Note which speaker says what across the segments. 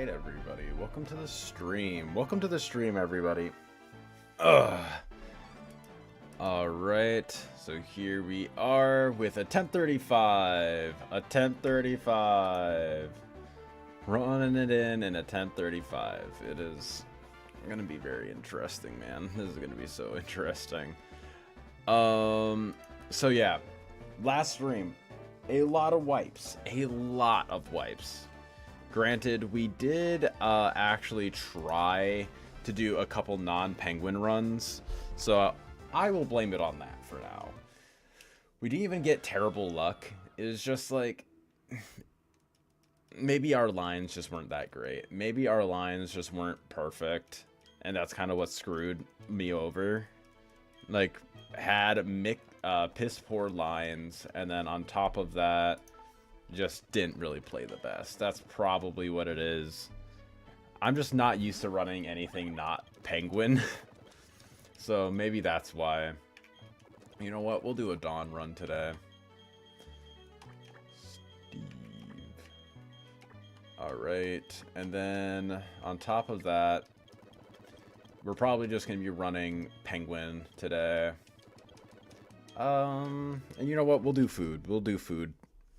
Speaker 1: Alright, everybody. Welcome to the stream. Welcome to the stream, everybody. Ugh. Alright, so here we are with attempt 35. Attempt 35. Running it in attempt 35. It is gonna be very interesting, man. This is gonna be so interesting. So yeah, last stream, a lot of wipes. A lot of wipes. Granted, we did actually try to do a couple non-penguin runs, so I will blame it on that for now. We didn't even get terrible luck. It was just like, maybe our lines just weren't that great. Maybe our lines just weren't perfect, and that's kind of what screwed me over. Like, had piss poor lines, and then on top of that, just didn't really play the best. That's probably what it is. I'm just not used to running anything not penguin. So maybe that's why. You know what? We'll do a dawn run today. Steve. Alright. And then on top of that, we're probably just going to be running penguin today. And you know what? We'll do food. We'll do food.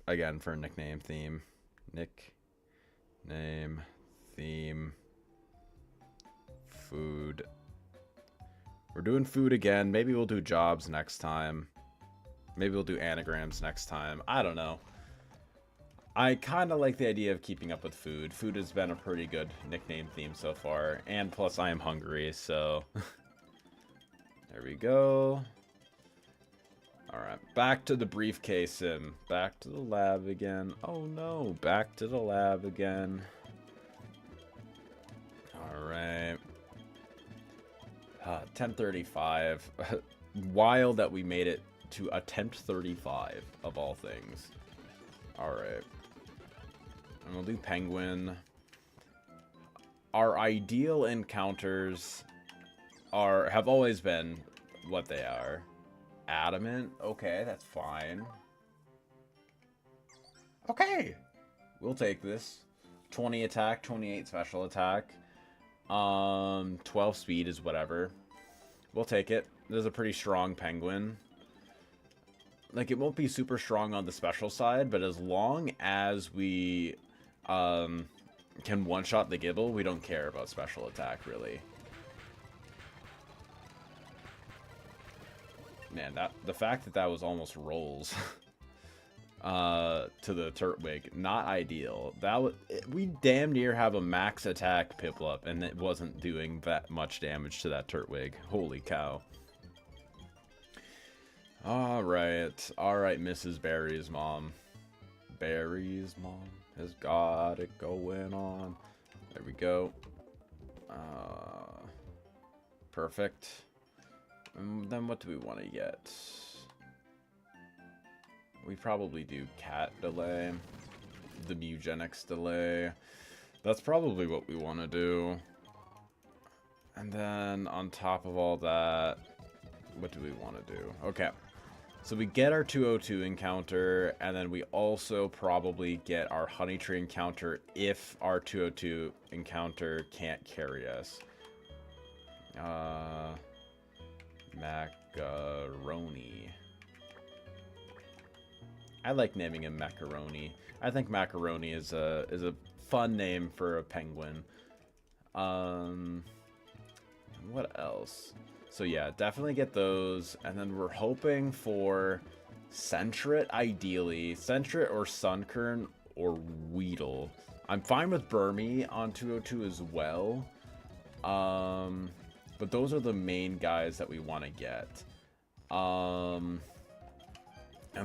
Speaker 1: Again, for nickname theme. Name theme. Food. We're doing food again. Maybe we'll do jobs next time. Maybe we'll do anagrams next time. I don't know. I kind of like the idea of keeping up with food. Food has been a pretty good nickname theme so far. And plus I am hungry, so... There we go. Alright, back to the briefcase sim. Back to the lab again. Oh no, back to the lab again. Alright. 10:35. Wild that we made it to attempt 35, of all things. Alright. And we'll do penguin. Our ideal encounters have always been what they are. Adamant. Okay, that's fine. Okay. We'll take this. 20 attack, 28 special attack. 12 speed is whatever. We'll take it. This is a pretty strong penguin. Like, it won't be super strong on the special side, but as long as we can one-shot the Gibble, we don't care about special attack, really. Man, the fact that was almost rolls to the Turtwig, not ideal. We damn near have a max attack Piplup, and it wasn't doing that much damage to that Turtwig. Holy cow. Alright, Mrs. Barry's mom. Barry's mom has got it going on. There we go. Perfect. And then what do we want to get? We probably do cat delay. The Mugenics delay. That's probably what we want to do. And then on top of all that, what do we want to do? Okay. So we get our 202 encounter, and then we also probably get our Honey Tree encounter if our 202 encounter can't carry us. Macaroni. I like naming him Macaroni. I think Macaroni is a fun name for a penguin. What else? So yeah, definitely get those, and then we're hoping for Sentret, ideally. Sentret or Sunkern or Weedle. I'm fine with Burmy on 202 as well. But those are the main guys that we want to get. And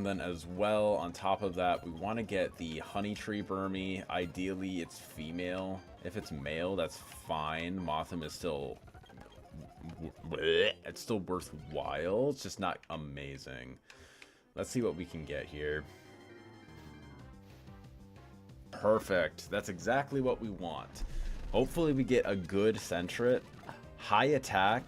Speaker 1: then as well, on top of that, we want to get the Honey Tree Burmy. Ideally, it's female. If it's male, that's fine. Motham is still... It's still worthwhile. It's just not amazing. Let's see what we can get here. Perfect. That's exactly what we want. Hopefully we get a good Sentret. High attack.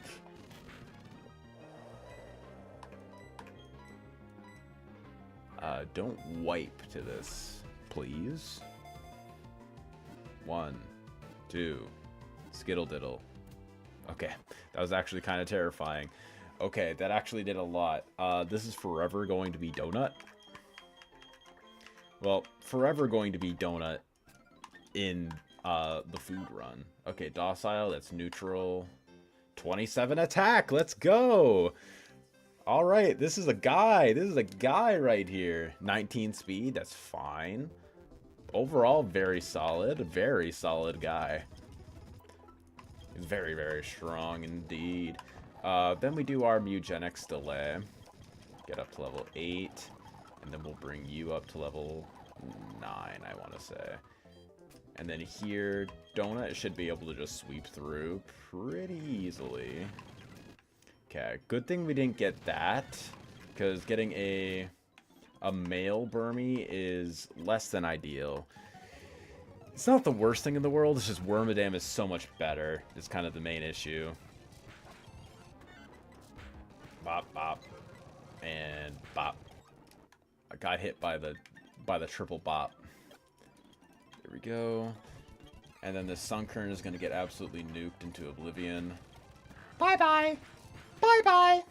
Speaker 1: Don't wipe to this, please. 1, 2. Skittle diddle. Okay, that was actually kind of terrifying. Okay, that actually did a lot. This is forever going to be donut. Well, forever going to be donut in the food run. Okay, docile, that's neutral. 27 attack, let's go! Alright, this is a guy. This is a guy right here. 19 speed, that's fine. Overall, very solid. Very solid guy. He's very, very strong indeed. Then we do our Mugenics delay. Get up to level 8. And then we'll bring you up to level 9, I want to say. And then here, Donut should be able to just sweep through pretty easily. Okay, good thing we didn't get that. Because getting a male Burmy is less than ideal. It's not the worst thing in the world, it's just Wormadam is so much better. It's kind of the main issue. Bop, bop. And bop. I got hit by the triple bop. There we go. And then the Sunkern is going to get absolutely nuked into oblivion. Bye-bye! Bye-bye!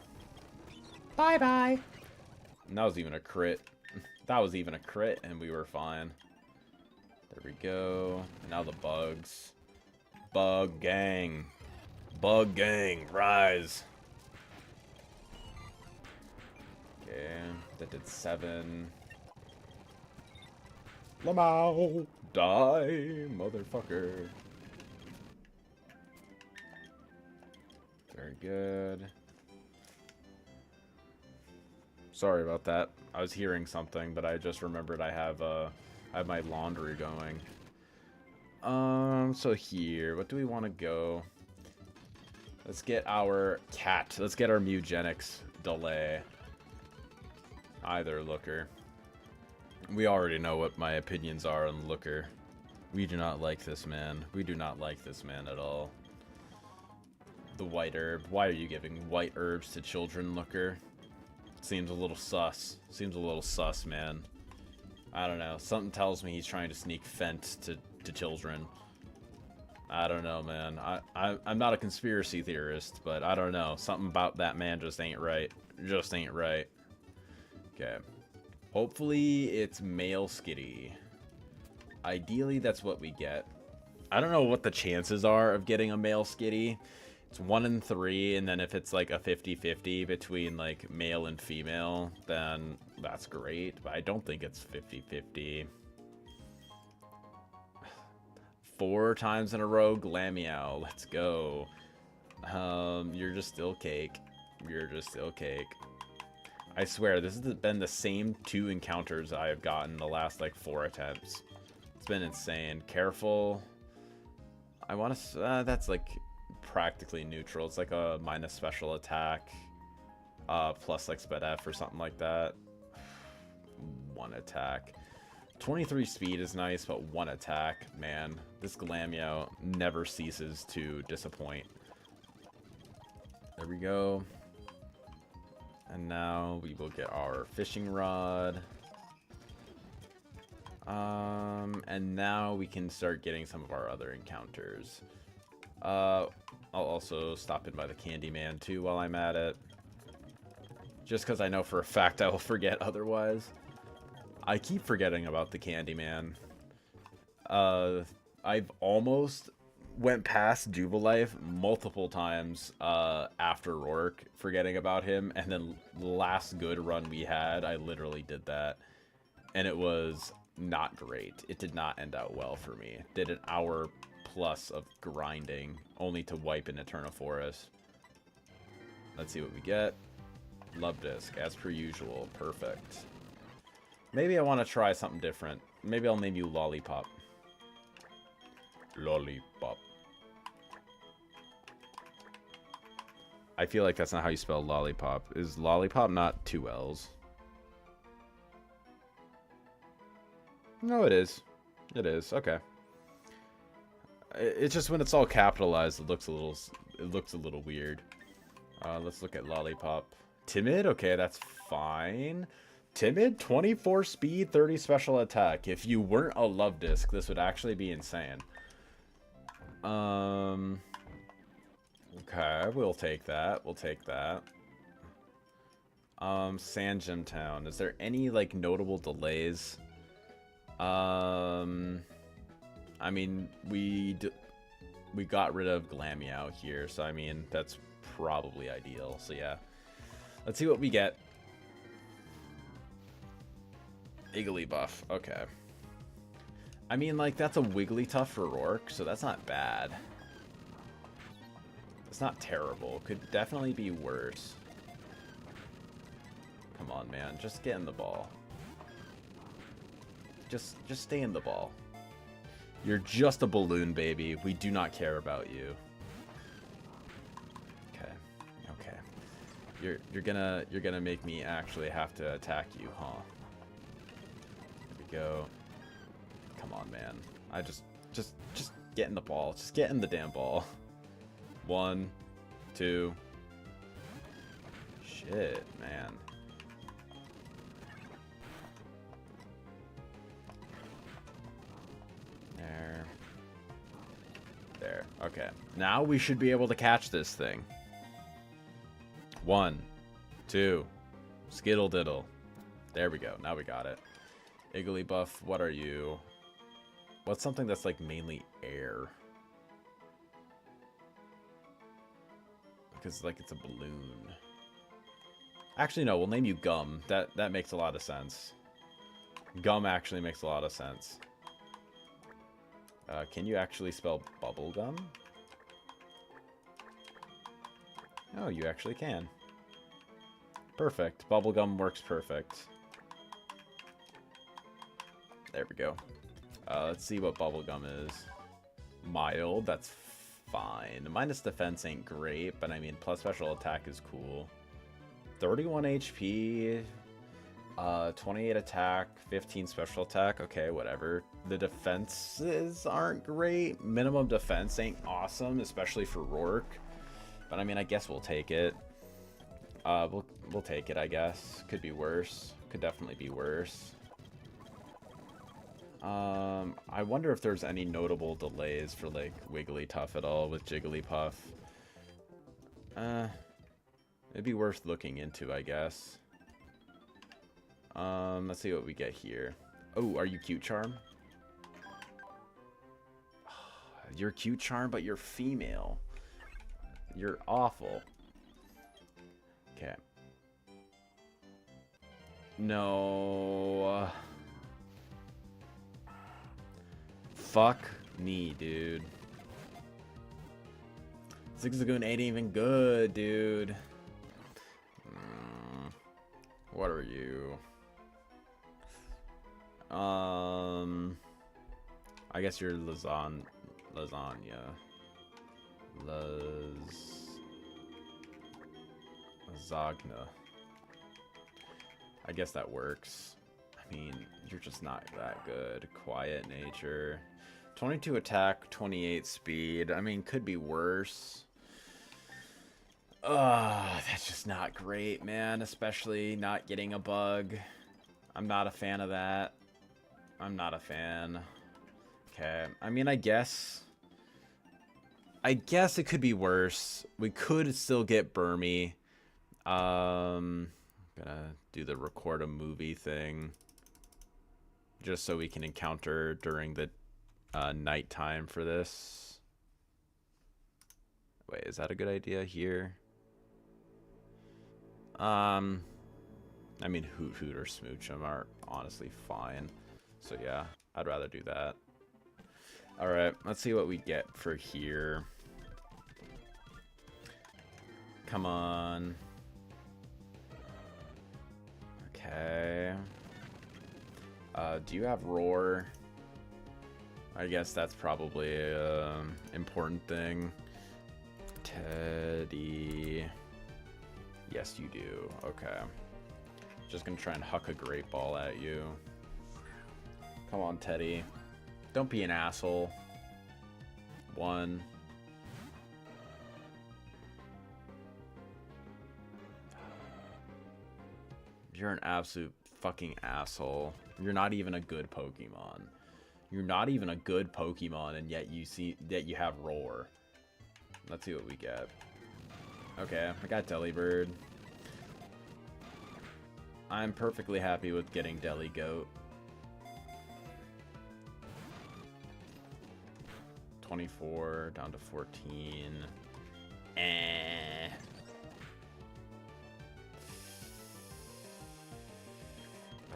Speaker 1: Bye-bye! And that was even a crit. That was even a crit, and we were fine. There we go. And now the bugs. Bug gang. Bug gang, rise. Okay, that did 7. Lamau, die, motherfucker. Very good. Sorry about that. I was hearing something, but I just remembered I have my laundry going. So here, what do we want to go? Let's get our cat. Let's get our Mugenics delay. Either Looker. We already know what my opinions are on Looker. We do not like this man. We do not like this man at all. The white herb. Why are you giving white herbs to children, Looker? Seems a little sus. Seems a little sus, man. I don't know. Something tells me he's trying to sneak Fent to children. I don't know, man. I'm not a conspiracy theorist, but I don't know. Something about that man just ain't right. Just ain't right. Okay. Hopefully it's male Skitty. Ideally, that's what we get. I don't know what the chances are of getting a male Skitty. It's 1 in 3, and then if it's like a 50-50 between like male and female, then that's great. But I don't think it's 50-50. 4 times in a row, Glameow. Let's go. You're just still cake. You're just still cake. I swear, this has been the same 2 encounters I have gotten the last, like, 4 attempts. It's been insane. Careful. I want to... that's, like, practically neutral. It's, like, a minus special attack. Plus, like, Sped F or something like that. 1 attack. 23 speed is nice, but 1 attack. Man, this Glameow never ceases to disappoint. There we go. And now we will get our fishing rod. And now we can start getting some of our other encounters. I'll also stop in by the Candyman too while I'm at it. Just because I know for a fact I will forget otherwise. I keep forgetting about the Candyman. I've almost went past Jubilife multiple times after Rourke, forgetting about him, and then the last good run we had, I literally did that, and it was not great. It did not end out well for me. Did an hour plus of grinding, only to wipe an Eterna Forest. Let's see what we get. Love Disc, as per usual. Perfect. Maybe I want to try something different. Maybe I'll name you Lollipop. Lollipop. I feel like that's not how you spell lollipop. Is lollipop not 2 L's? No, it is. It is. Okay. It's just when it's all capitalized, it looks a little weird. Let's look at lollipop. Timid? Okay, that's fine. Timid? 24 speed, 30 special attack. If you weren't a love disc, this would actually be insane. Okay, we'll take that. We'll take that. Sand Gym Town. Is there any, like, notable delays? I mean, we got rid of Glammy out here, so I mean, that's probably ideal. So yeah. Let's see what we get. Igglybuff. Okay. I mean, like, that's a Wigglytuff for Rourke, so that's not bad. It's not terrible. Could definitely be worse. Come on, man. Just get in the ball. Just stay in the ball. You're just a balloon, baby. We do not care about you. Okay. Okay. You're gonna make me actually have to attack you, huh? There we go. Come on, man. Just get in the ball. Just get in the damn ball. 1, 2. Shit, man. There. Okay. Now we should be able to catch this thing. 1, 2. Skittle diddle. There we go. Now we got it. Igglybuff, what are you? What's something that's like mainly air? Because like it's a balloon. Actually, no. We'll name you Gum. That makes a lot of sense. Gum actually makes a lot of sense. Can you actually spell bubblegum? Oh, you actually can. Perfect. Bubblegum works perfect. There we go. Let's see what bubblegum is. Mild, that's fine. Minus defense ain't great, but I mean, plus special attack is cool. 31 HP, 28 attack, 15 special attack. Okay, whatever. The defenses aren't great. Minimum defense ain't awesome, especially for Rourke. But I mean, I guess we'll take it. We'll take it, I guess. Could be worse. Could definitely be worse. I wonder if there's any notable delays for like Wigglytuff at all with Jigglypuff. It'd be worth looking into, I guess. Let's see what we get here. Oh, are you Cute Charm? You're Cute Charm, but you're female. You're awful. Okay. No. Fuck me, dude. Zigzagoon ain't even good, dude. What are you? I guess you're lasagna. Lasagna. I guess that works. I mean, you're just not that good. Quiet nature. 22 attack, 28 speed. I mean, could be worse. That's just not great, man. Especially not getting a bug. I'm not a fan of that. I'm not a fan. Okay. I mean, I guess it could be worse. We could still get Burmy. Gonna do the record a movie thing. Just so we can encounter during the nighttime for this. Wait, is that a good idea here? I mean, Hoot or Smooch them are honestly fine. So yeah, I'd rather do that. Alright, let's see what we get for here. Come on. Okay. Do you have Roar? I guess that's probably an important thing. Teddy. Yes, you do. Okay. Just gonna try and huck a great ball at you. Come on, Teddy. Don't be an asshole. 1. You're an absolute fucking asshole. You're not even a good Pokemon. You're not even a good Pokemon, and yet you have Roar. Let's see what we get. Okay, I got Delibird. I'm perfectly happy with getting Deligoat. 24 down to 14. Eh.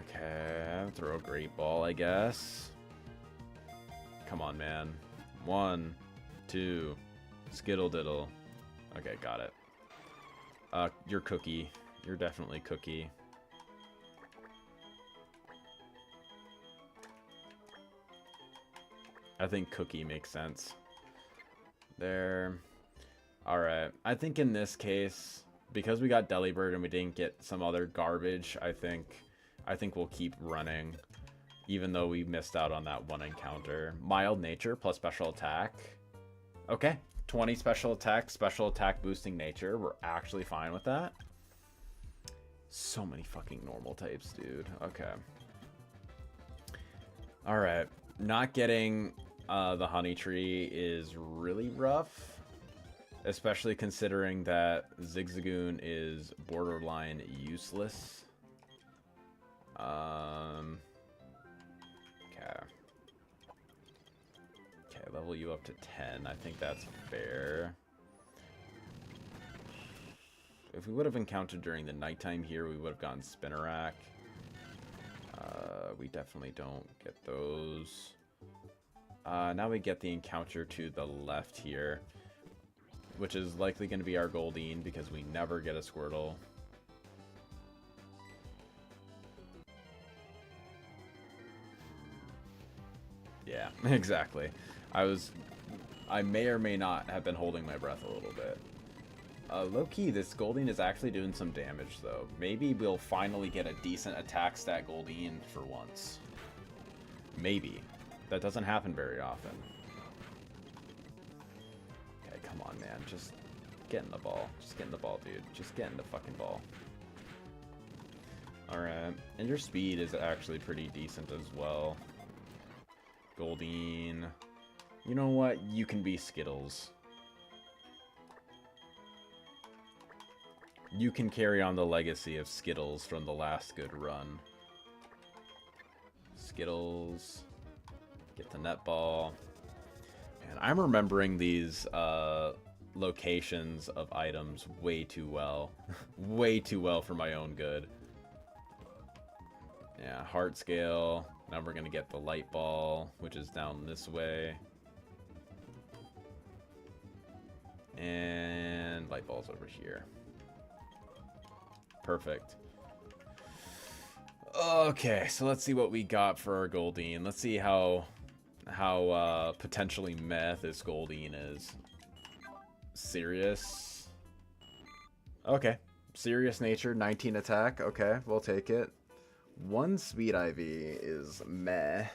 Speaker 1: Okay, throw a Great Ball, I guess. Come on, man. 1, 2, Skittle Diddle. Okay, got it. You're Cookie. You're definitely Cookie. I think Cookie makes sense. There. Alright. I think in this case, because we got Delibird and we didn't get some other garbage, I think we'll keep running. Even though we missed out on that one encounter. Mild Nature plus Special Attack. Okay. 20 Special Attack boosting Nature. We're actually fine with that. So many fucking normal types, dude. Okay. Alright. Not getting the Honey Tree is really rough. Especially considering that Zigzagoon is borderline useless. Okay, level you up to 10. I think that's fair. If we would have encountered during the nighttime here, we would have gotten Spinarak. We definitely don't get those. Now we get the encounter to the left here, which is likely going to be our Goldeen because we never get a Squirtle. Yeah, exactly. I may or may not have been holding my breath a little bit. Low-key, this Goldeen is actually doing some damage, though. Maybe we'll finally get a decent attack stat Goldeen for once. Maybe. That doesn't happen very often. Okay, come on, man. Just get in the ball. Just get in the ball, dude. Just get in the fucking ball. Alright. And your speed is actually pretty decent as well. Goldeen. You know what? You can be Skittles. You can carry on the legacy of Skittles from the last good run. Skittles. Get the netball. And I'm remembering these locations of items way too well. Way too well for my own good. Yeah, Heart Scale. Now we're going to get the Light Ball, which is down this way. And Light Ball's over here. Perfect. Okay, so let's see what we got for our Goldeen. Let's see how potentially meh this Goldeen is. Serious. Okay. Serious Nature, 19 attack. Okay, we'll take it. 1 Speed IV is meh.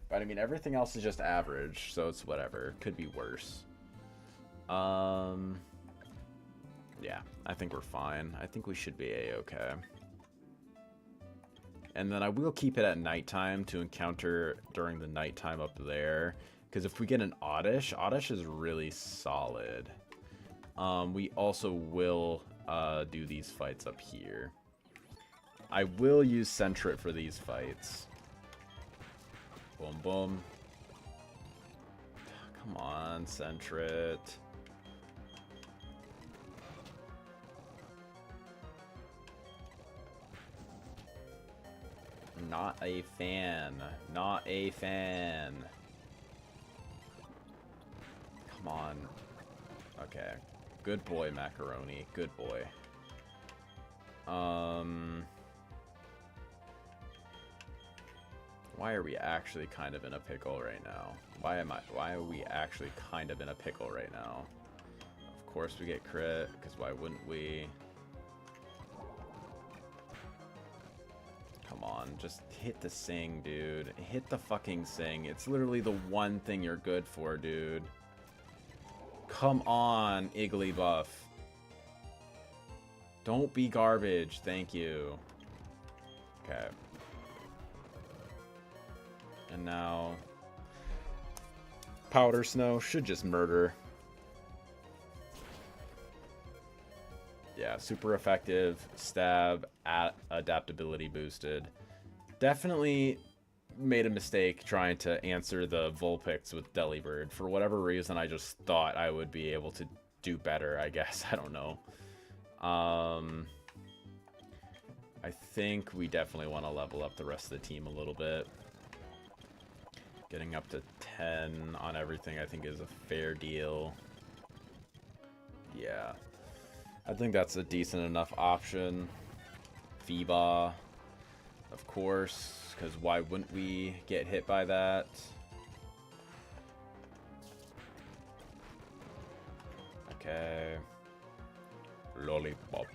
Speaker 1: But I mean, everything else is just average, so it's whatever. Could be worse. Yeah, I think we're fine. I think we should be a-okay. And then I will keep it at nighttime to encounter during the nighttime up there. Because if we get an Oddish, Oddish is really solid. We also will do these fights up here. I will use Sentret for these fights. Boom, boom. Come on, Sentret. Not a fan. Not a fan. Come on. Okay. Good boy, Macaroni. Good boy. Why are we actually kind of in a pickle right now? Why are we actually kind of in a pickle right now? Of course we get crit, because why wouldn't we? Come on, just hit the Sing, dude. Hit the fucking Sing. It's literally the one thing you're good for, dude. Come on, Igglybuff. Don't be garbage. Thank you. Okay. And now, Powder Snow should just murder. Yeah, super effective. Stab, adaptability boosted. Definitely made a mistake trying to answer the Vulpix with Delibird. For whatever reason, I just thought I would be able to do better, I guess. I don't know. I think we definitely want to level up the rest of the team a little bit. Getting up to 10 on everything I think is a fair deal. Yeah. I think that's a decent enough option. Feeba, of course, because why wouldn't we get hit by that? Okay. Lollipop.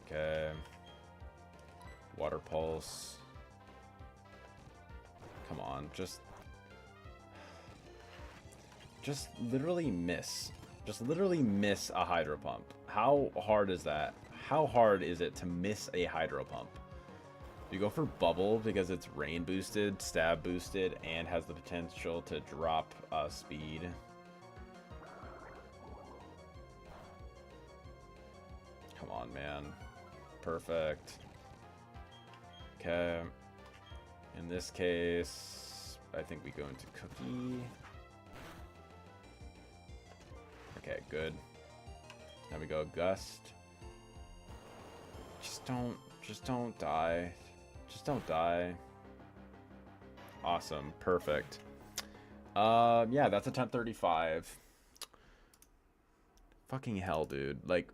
Speaker 1: Okay. Water Pulse. Come on, just literally miss. Just literally miss a Hydro Pump. How hard is that? How hard is it to miss a Hydro Pump? You go for Bubble because it's rain boosted, stab boosted, and has the potential to drop speed. Come on, man. Perfect. Okay. In this case, I think we go into Cookie. Okay, good. Now we go Gust. Just don't die. Just don't die. Awesome, perfect. Yeah, that's a 1035. Fucking hell, dude. Like,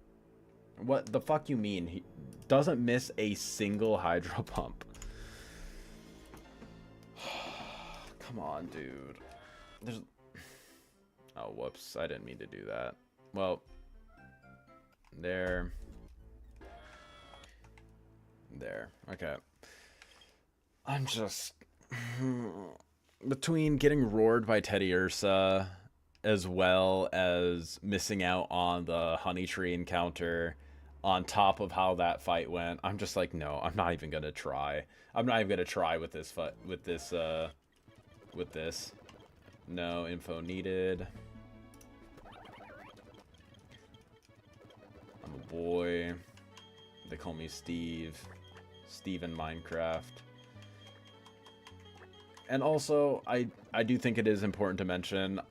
Speaker 1: what the fuck you mean? He doesn't miss a single Hydro Pump. Come on, dude. There's... Oh, whoops. I didn't mean to do that. Well, there. There. Okay. I'm just... Between getting roared by Teddy Ursa, as well as missing out on the Honey Tree encounter, on top of how that fight went, I'm just like, no, I'm not even gonna try. I'm not even gonna try with this with this. No info needed. I'm a boy. They call me Steve. Steve in Minecraft. And also, I do think it is important to mention,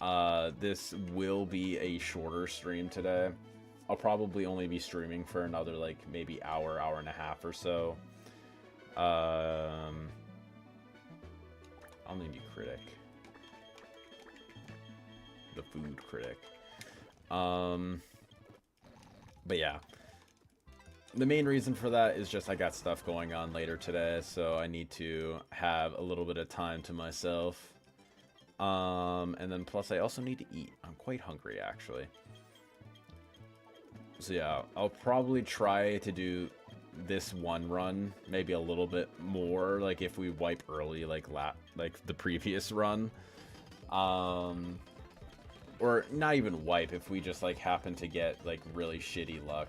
Speaker 1: this will be a shorter stream today. I'll probably only be streaming for another, like, maybe hour and a half or so. I'll name you Critic. The food critic. But yeah. The main reason for that is just I got stuff going on later today, so I need to have a little bit of time to myself. And then plus I also need to eat. I'm quite hungry, actually. So yeah, I'll probably try to do this one run, maybe a little bit more, like if we wipe early, like the previous run. Or not even wipe, if we just like happen to get like really shitty luck.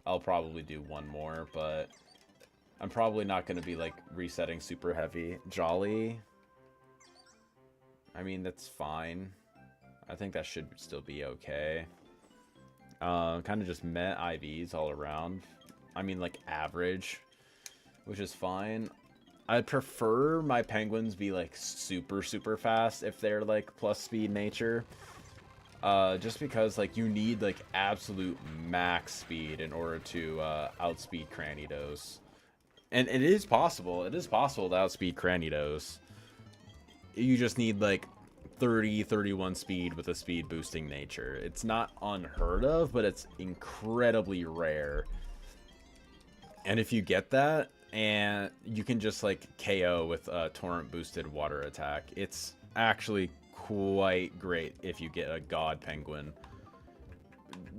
Speaker 1: I'll probably do one more, but I'm probably not going to be like resetting super heavy. Jolly. I mean, that's fine. I think that should still be okay. Kind of just met IVs all around. I mean, like average, which is fine. I'd prefer my penguins be like super fast if they're like plus speed nature. Just because like you need like absolute max speed in order to outspeed Cranidos. And it is possible. It is possible to outspeed Cranidos. You just need like 31 speed with a speed boosting nature. It's not unheard of, but it's incredibly rare. And if you get that, and you can just like KO with a torrent boosted water attack, it's actually quite great if you get a god penguin.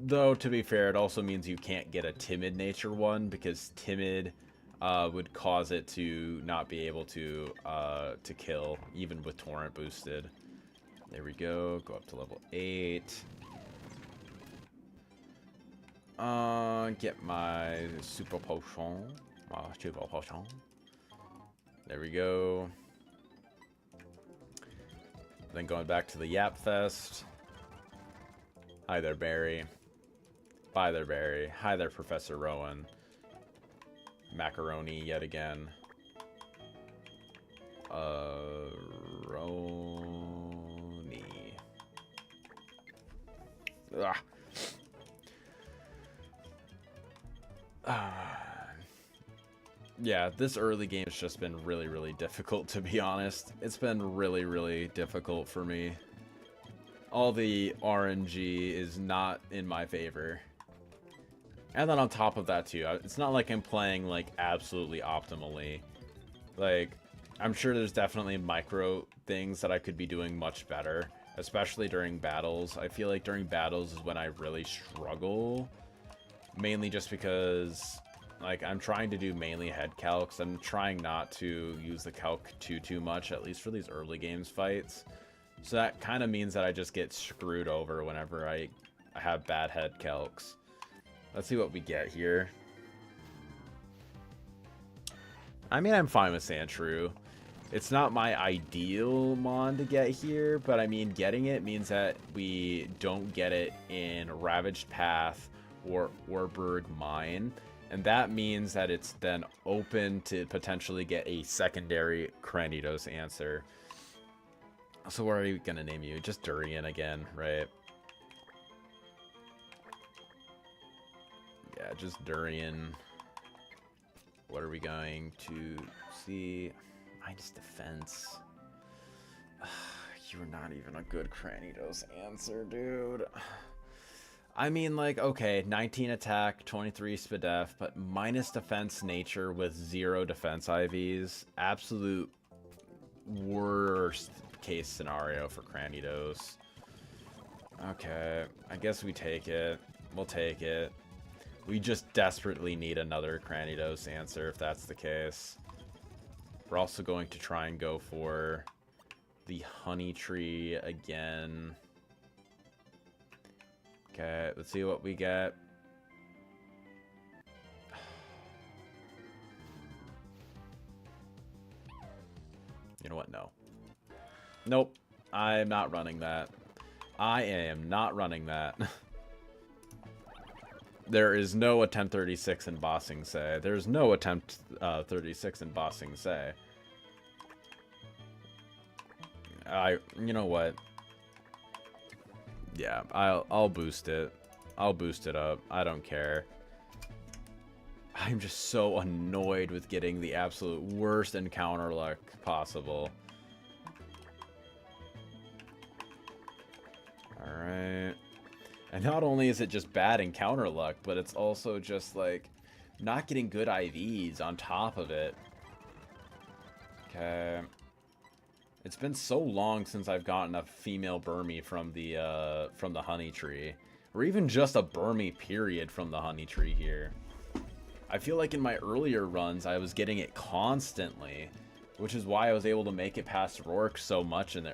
Speaker 1: Though to be fair, it also means you can't get a timid nature one, because timid would cause it to not be able to kill even with torrent boosted. There we go. Go up to level 8. Get my super potion. There we go. Then going back to the Yap Fest. Hi there, Barry. Bye there, Barry. Hi there, Professor Rowan. Macaroni yet again. Roni. Yeah, this early game has just been really, really difficult, to be honest. It's been really, really difficult for me. All the RNG is not in my favor. And then on top of that, too, it's not like I'm playing, like, absolutely optimally. Like, I'm sure there's definitely micro things that I could be doing much better, especially during battles. I feel like during battles is when I really struggle, mainly just because, like, I'm trying to do mainly head calcs. I'm trying not to use the calc too much, at least for these early games fights. So that kind of means that I just get screwed over whenever I have bad head calcs. Let's see what we get here. I mean, I'm fine with Sandshrew. It's not my ideal mon to get here, but I mean, getting it means that we don't get it in Ravaged Path or Orberg Mine. And that means that it's then open to potentially get a secondary Cranidos answer. So what are we going to name you? Just Durian again, right? Yeah, just Durian. What are we going to see? Minus defense. You're not even a good Cranidos answer, dude. I mean, like, okay, 19 attack, 23 SPDF, but minus defense nature with 0 defense IVs. Absolute worst case scenario for Cranidos. Okay, I guess we take it. We'll take it. We just desperately need another Cranidos answer if that's the case. We're also going to try and go for the Honey Tree again. Okay, let's see what we get. You know what? No. Nope. I'm not running that. I am not running that. There is no attempt 36 in Bossing Say. There's no attempt 36 in Bossing Say. You know what? Yeah, I'll boost it. I'll boost it up. I don't care. I'm just so annoyed with getting the absolute worst encounter luck possible. Alright. And not only is it just bad encounter luck, but it's also just, like, not getting good IVs on top of it. Okay. It's been so long since I've gotten a female Burmy from the Honey Tree. Or even just a Burmy period from the Honey Tree here. I feel like in my earlier runs, I was getting it constantly. Which is why I was able to make it past Rourke so much in the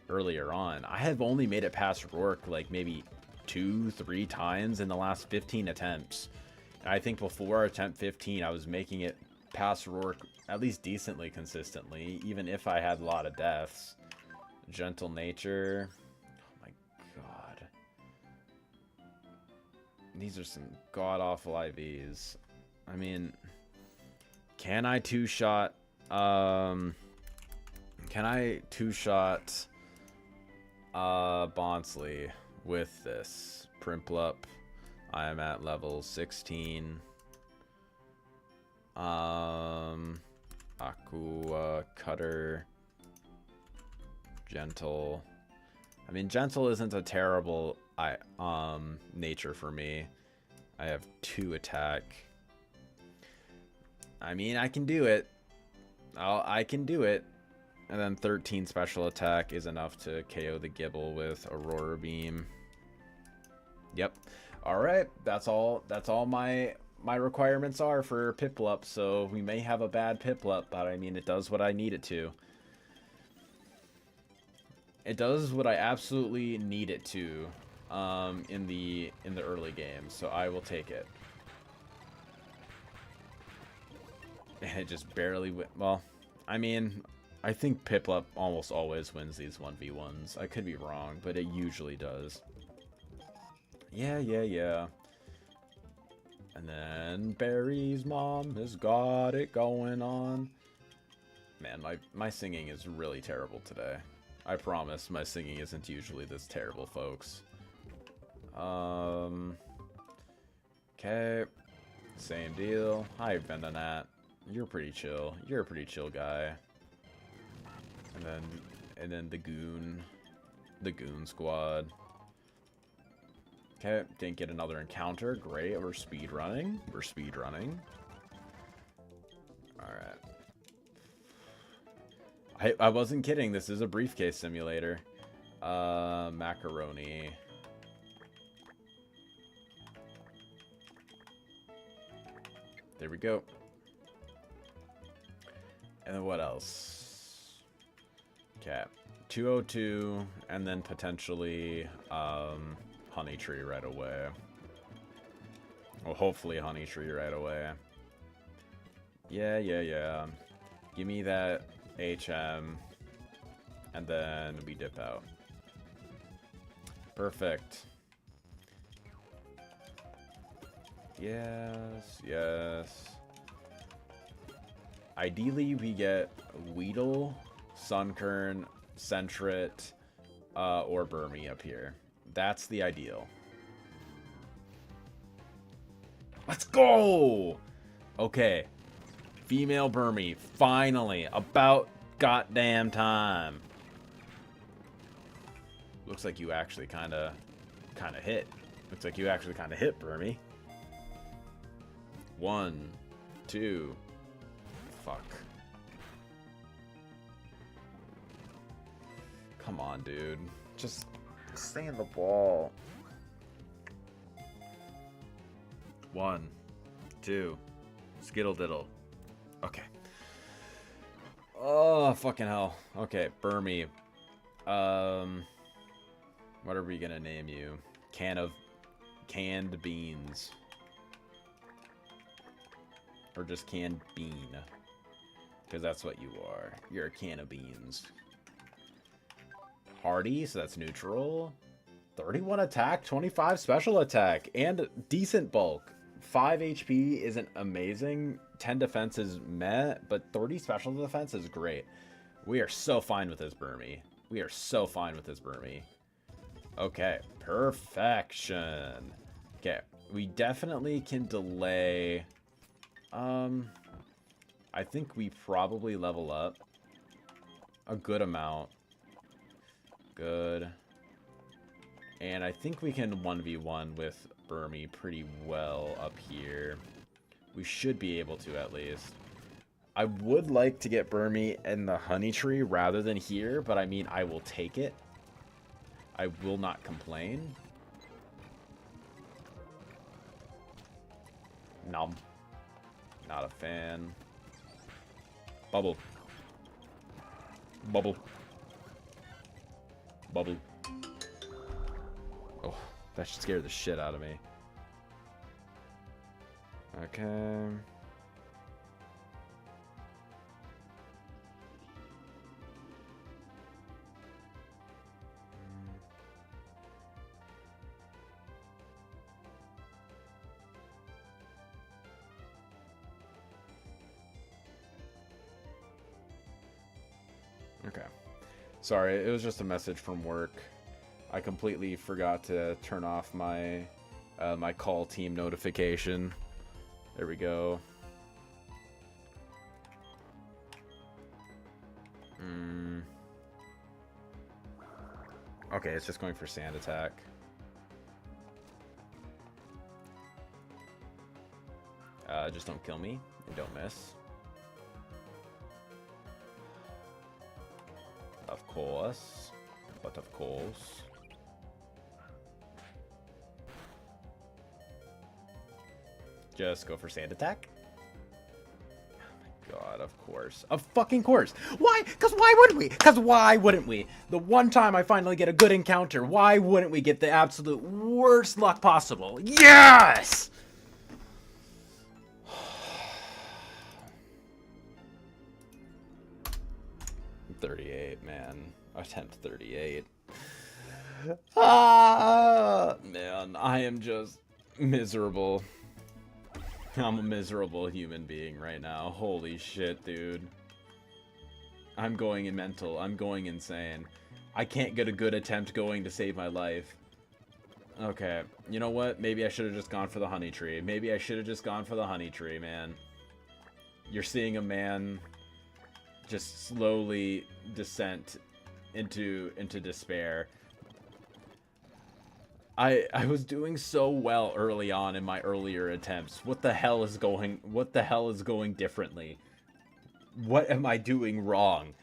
Speaker 1: earlier on. I have only made it past Rourke, like, maybe 2-3 times in the last 15 attempts. And I think before attempt 15, I was making it past Rourke at least decently consistently, even if I had a lot of deaths. Gentle Nature. Oh my god. These are some god-awful IVs. I mean, can I two-shot... can I two-shot Bonsley with this? Primplup. I am at level 16. Aqua, Cutter, Gentle. I mean, Gentle isn't a terrible nature for me. I have 2 attack. I mean, I can do it. I can do it. And then 13 special attack is enough to KO the Gibble with Aurora Beam. Yep. Alright, that's all my requirements are for Piplup, so we may have a bad Piplup, but I mean, it does what I need it to. It does what I absolutely need it to in the early game, so I will take it. And it just barely went. Well, I mean, I think Piplup almost always wins these 1v1s. I could be wrong, but it usually does. Yeah. And then Barry's mom has got it going on. Man, my singing is really terrible today. I promise my singing isn't usually this terrible, folks. Okay. Same deal. Hi, Vendanat. You're pretty chill. You're a pretty chill guy. And then the goon squad. Okay, didn't get another encounter. Great, we're speed running. Alright. I wasn't kidding, this is a briefcase simulator. Macaroni. There we go. And then what else? Okay, 202, and then potentially, Honey Tree right away. Well, hopefully Honey Tree right away. Yeah. Give me that HM, and then we dip out. Perfect. Yes. Ideally, we get Weedle, Sunkern, Sentret, or Burmy up here. That's the ideal. Let's go! Okay. Female Burmy. Finally. About goddamn time. Looks like you actually kind of hit. Looks like you actually kind of hit, Burmy. 1, 2. Fuck. Come on, dude. Just stay in the ball. 1, 2. Skittle diddle. Okay. Oh, fucking hell. Okay, Burmy. What are we gonna name you? Canned beans. Or just canned bean. Because that's what you are. You're a can of beans. Hardy, so that's neutral. 31 attack, 25 special attack, and decent bulk. 5 HP isn't amazing. 10 defense is meh, but 30 special defense is great. We are so fine with this Burmy. Okay, perfection. Okay, we definitely can delay. I think we probably level up a good amount. Good. And I think we can 1v1 with Burmy pretty well up here. We should be able to, at least. I would like to get Burmy in the Honey Tree rather than here, but I mean, I will take it. I will not complain. Nom. Not a fan. Bubble. Bubble. Bubble. Oh, that should scare the shit out of me. Okay. Okay. Sorry, it was just a message from work. I completely forgot to turn off my my call team notification. There we go. Okay, it's just going for sand attack. Just don't kill me and don't miss. Of course. But of course. Just go for sand attack. Oh my god, of course. Of fucking course. Why? Because why wouldn't we? Because why wouldn't we? The one time I finally get a good encounter, why wouldn't we get the absolute worst luck possible? Yes! 38, man. Attempt 38. Ah, man, I am just miserable. I'm a miserable human being right now. Holy shit, dude. I'm going mental. I'm going insane. I can't get a good attempt going to save my life. Okay, you know what? Maybe I should have just gone for the honey tree. Maybe I should have just gone for the honey tree, man. You're seeing a man just slowly descent into despair. I was doing so well early on in my earlier attempts. What the hell is going differently? What am I doing wrong?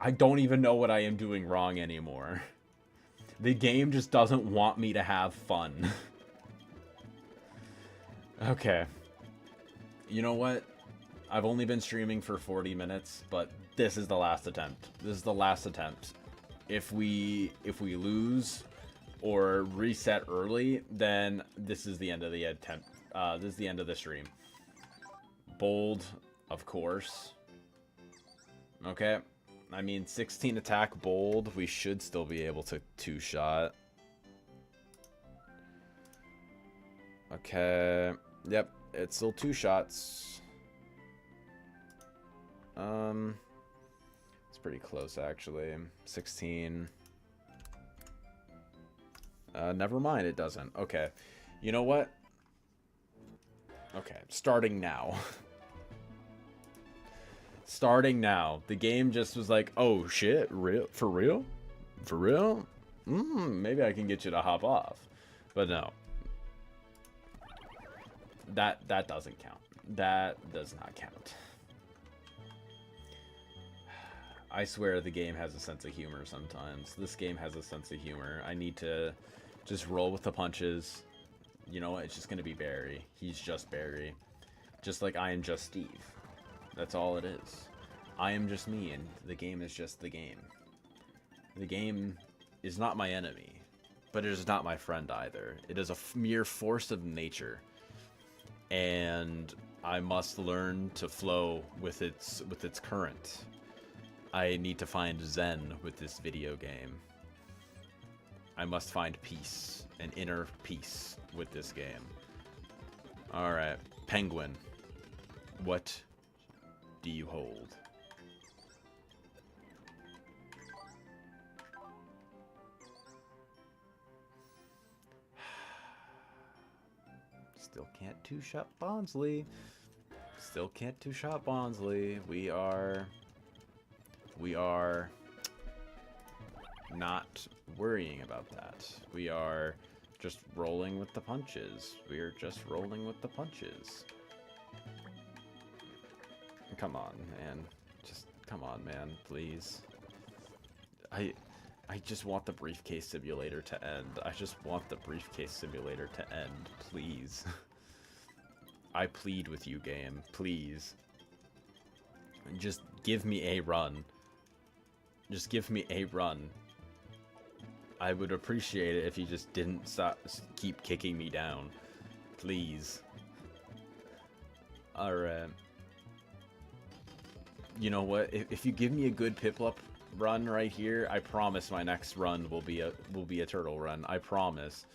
Speaker 1: I don't even know what I am doing wrong anymore. The game just doesn't want me to have fun. Okay. You know what? I've only been streaming for 40 minutes, but this is the last attempt. This is the last attempt. If we lose or reset early, then this is the end of the attempt. This is the end of the stream. Bold, of course. Okay. I mean, 16 attack, bold. We should still be able to two-shot. Okay. Yep, it's still 2 shots. It's pretty close, actually. 16. Never mind, it doesn't. Okay. You know what? Okay, starting now. Starting now. The game just was like, oh shit, real? For real? For real? Maybe I can get you to hop off. But no. That doesn't count. That does not count. I swear the game has a sense of humor sometimes. This game has a sense of humor. I need to just roll with the punches. You know what? It's just going to be Barry. He's just Barry. Just like I am just Steve. That's all it is. I am just me, and the game is just the game. The game is not my enemy, but it is not my friend either. It is a mere force of nature, and I must learn to flow with its current. I need to find Zen with this video game. I must find peace, an inner peace with this game. Alright, Penguin. What do you hold? Still can't two-shot Bonsly. Still can't two-shot Bonsly. We are not worrying about that. We are just rolling with the punches. We are just rolling with the punches. Come on, man. Just come on, man, please. I just want the briefcase simulator to end. I just want the briefcase simulator to end, please. I plead with you, game, please. Just give me a run. Just give me a run. I would appreciate it if you just didn't keep kicking me down. Please. Alright. You know what? If you give me a good Piplup run right here, I promise my next run will be a turtle run. I promise.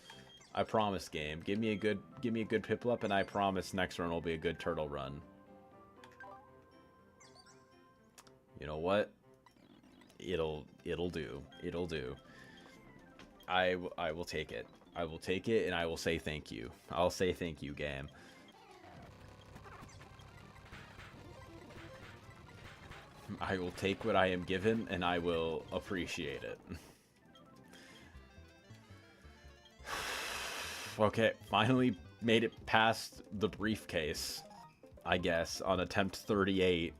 Speaker 1: I promise, game. Give me a good Piplup, and I promise next run will be a good turtle run. You know what? It'll do. It'll do. I will take it. I will take it, and I will say thank you. I'll say thank you, game. I will take what I am given, and I will appreciate it. Okay, finally made it past the briefcase, I guess, on attempt 38.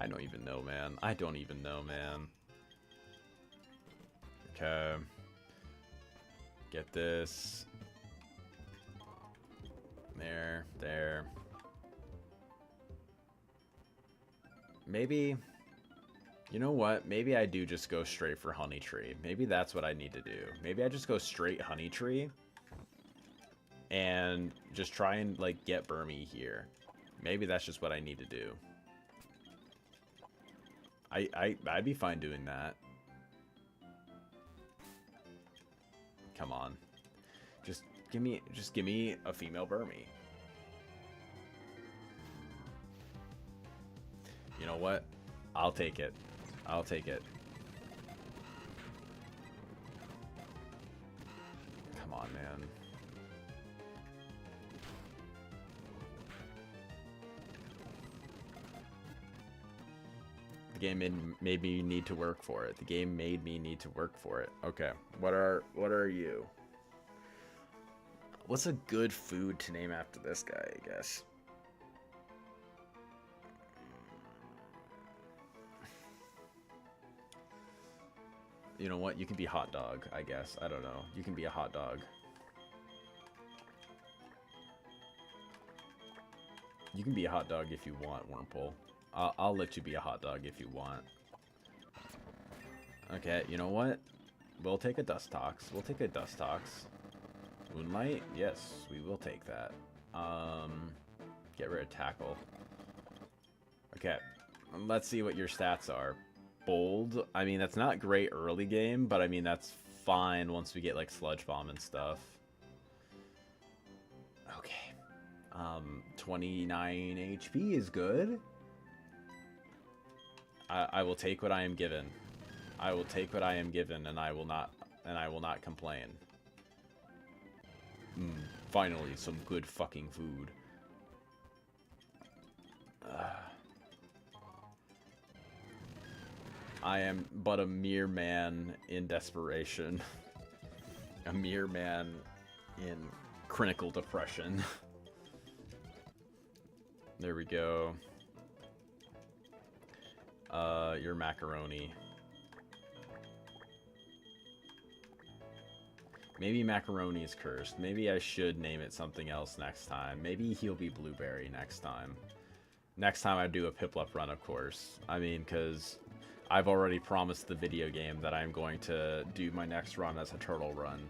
Speaker 1: I don't even know, man. I don't even know, man. Okay. Get this. There. Maybe, you know what? Maybe I do just go straight for Honey Tree. Maybe that's what I need to do. Maybe I just go straight Honey Tree and just try and, like, get Burmy here. Maybe that's just what I need to do. I'd be fine doing that. Come on. Just give me a female Burmy. You know what? I'll take it. I'll take it. Come on, man. The game made me need to work for it. The game made me need to work for it. Okay. What are you? What's a good food to name after this guy, I guess? You know what? You can be hot dog, I guess. I don't know. You can be a hot dog. You can be a hot dog if you want, Wurmple. I'll let you be a hot dog if you want. Okay, you know what? We'll take a Dustox. We'll take a Dustox. Moonlight? Yes, we will take that. Get rid of Tackle. Okay, let's see what your stats are. Bold. I mean, that's not great early game, but I mean, that's fine once we get like Sludge Bomb and stuff. Okay. 29 HP is good. I will take what I am given. I will take what I am given, and I will not complain. Finally, some good fucking food. I am but a mere man in desperation. A mere man in clinical depression. There we go. Your macaroni. Maybe macaroni is cursed. Maybe I should name it something else next time. Maybe he'll be blueberry next time. Next time I do a Piplup run, of course. I mean, because I've already promised the video game that I'm going to do my next run as a turtle run.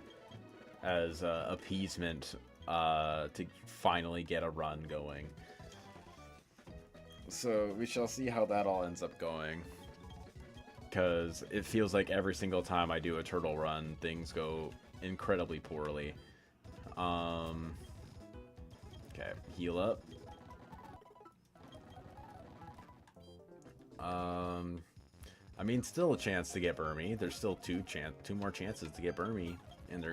Speaker 1: As appeasement to finally get a run going. So we shall see how that all ends up going. Because it feels like every single time I do a turtle run, things go incredibly poorly. Okay, heal up. I mean, still a chance to get Burmy. There's still two more chances to get Burmy, and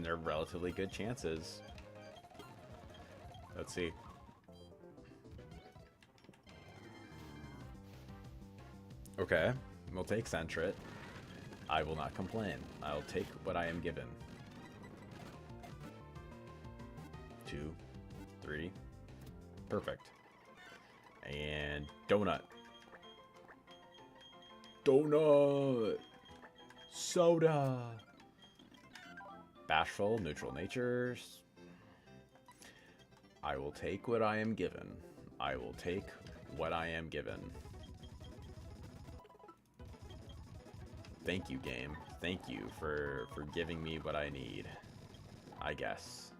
Speaker 1: they're relatively good chances. Let's see. Okay, we'll take Sentret. I will not complain. I'll take what I am given. 2, 3. Perfect. And Donut. Donut! Soda! Bashful, neutral natures. I will take what I am given. I will take what I am given. Thank you, game. Thank you for giving me what I need. I guess.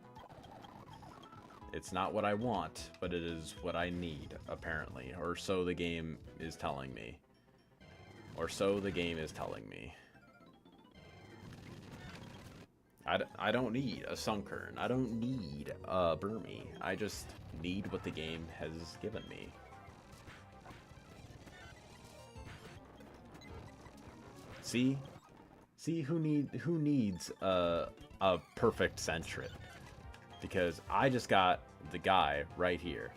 Speaker 1: It's not what I want, but it is what I need, apparently. Or so the game is telling me. Or so the game is telling me. I don't need a Sunkern. I don't need a Burmy. I just need what the game has given me. See who needs a perfect Sentret? Because I just got the guy right here.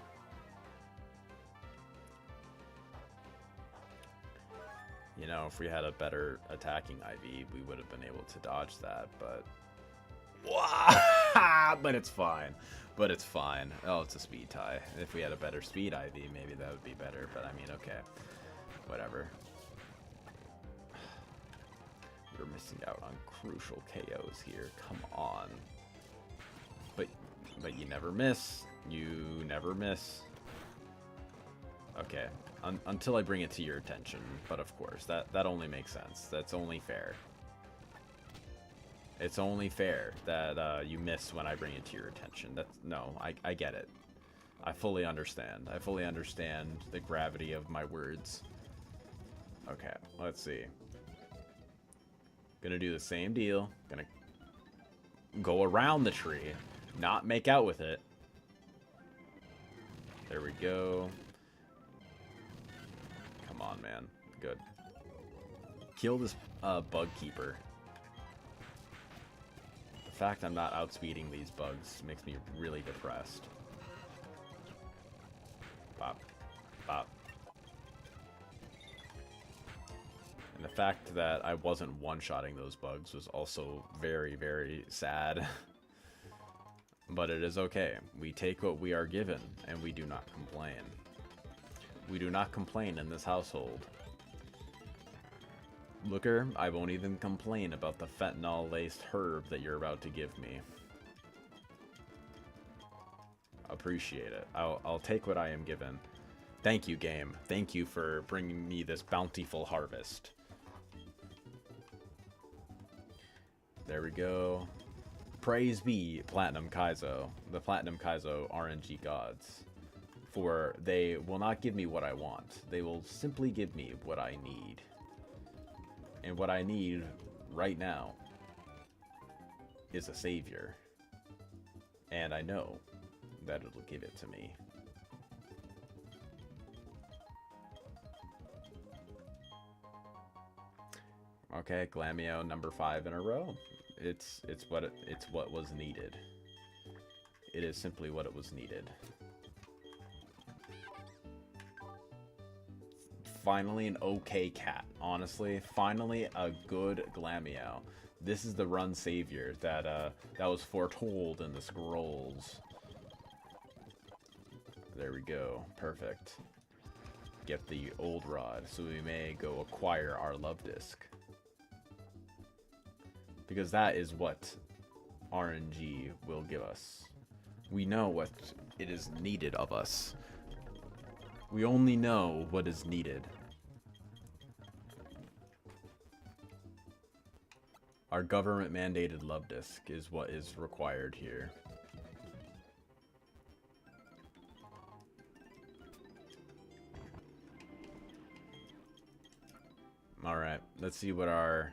Speaker 1: You know, if we had a better attacking IV, we would have been able to dodge that, but but it's fine. But it's fine. Oh, it's a speed tie. If we had a better speed IV, maybe that would be better, but I mean, okay. Whatever. We're missing out on crucial KOs here. Come on. But you never miss. You never miss. Okay. Until I bring it to your attention. But of course, that only makes sense. That's only fair. It's only fair that you miss when I bring it to your attention. No, I get it. I fully understand. I fully understand the gravity of my words. Okay, let's see. Gonna do the same deal. Gonna go around the tree, not make out with it. There we go. Come on, man. Good. Kill this bug keeper. The fact I'm not outspeeding these bugs makes me really depressed. Pop. Pop. And the fact that I wasn't one-shotting those bugs was also very, very sad. But it is okay. We take what we are given, and we do not complain. We do not complain in this household. Looker, I won't even complain about the fentanyl-laced herb that you're about to give me. Appreciate it. I'll take what I am given. Thank you, game. Thank you for bringing me this bountiful harvest. There we go. Praise be Platinum Kaizo, the Platinum Kaizo RNG gods. For they will not give me what I want. They will simply give me what I need. And what I need right now is a savior. And I know that it'll give it to me. Okay, Glamio number 5 in a row. It's what was needed. It is simply what it was needed. Finally an okay cat. Honestly, finally a good Glamio. This is the run savior that that was foretold in the scrolls. There we go. Perfect. Get the old rod so we may go acquire our love disc. Because that is what RNG will give us. We know what it is needed of us. We only know what is needed. Our government-mandated love disc is what is required here. Alright, let's see what our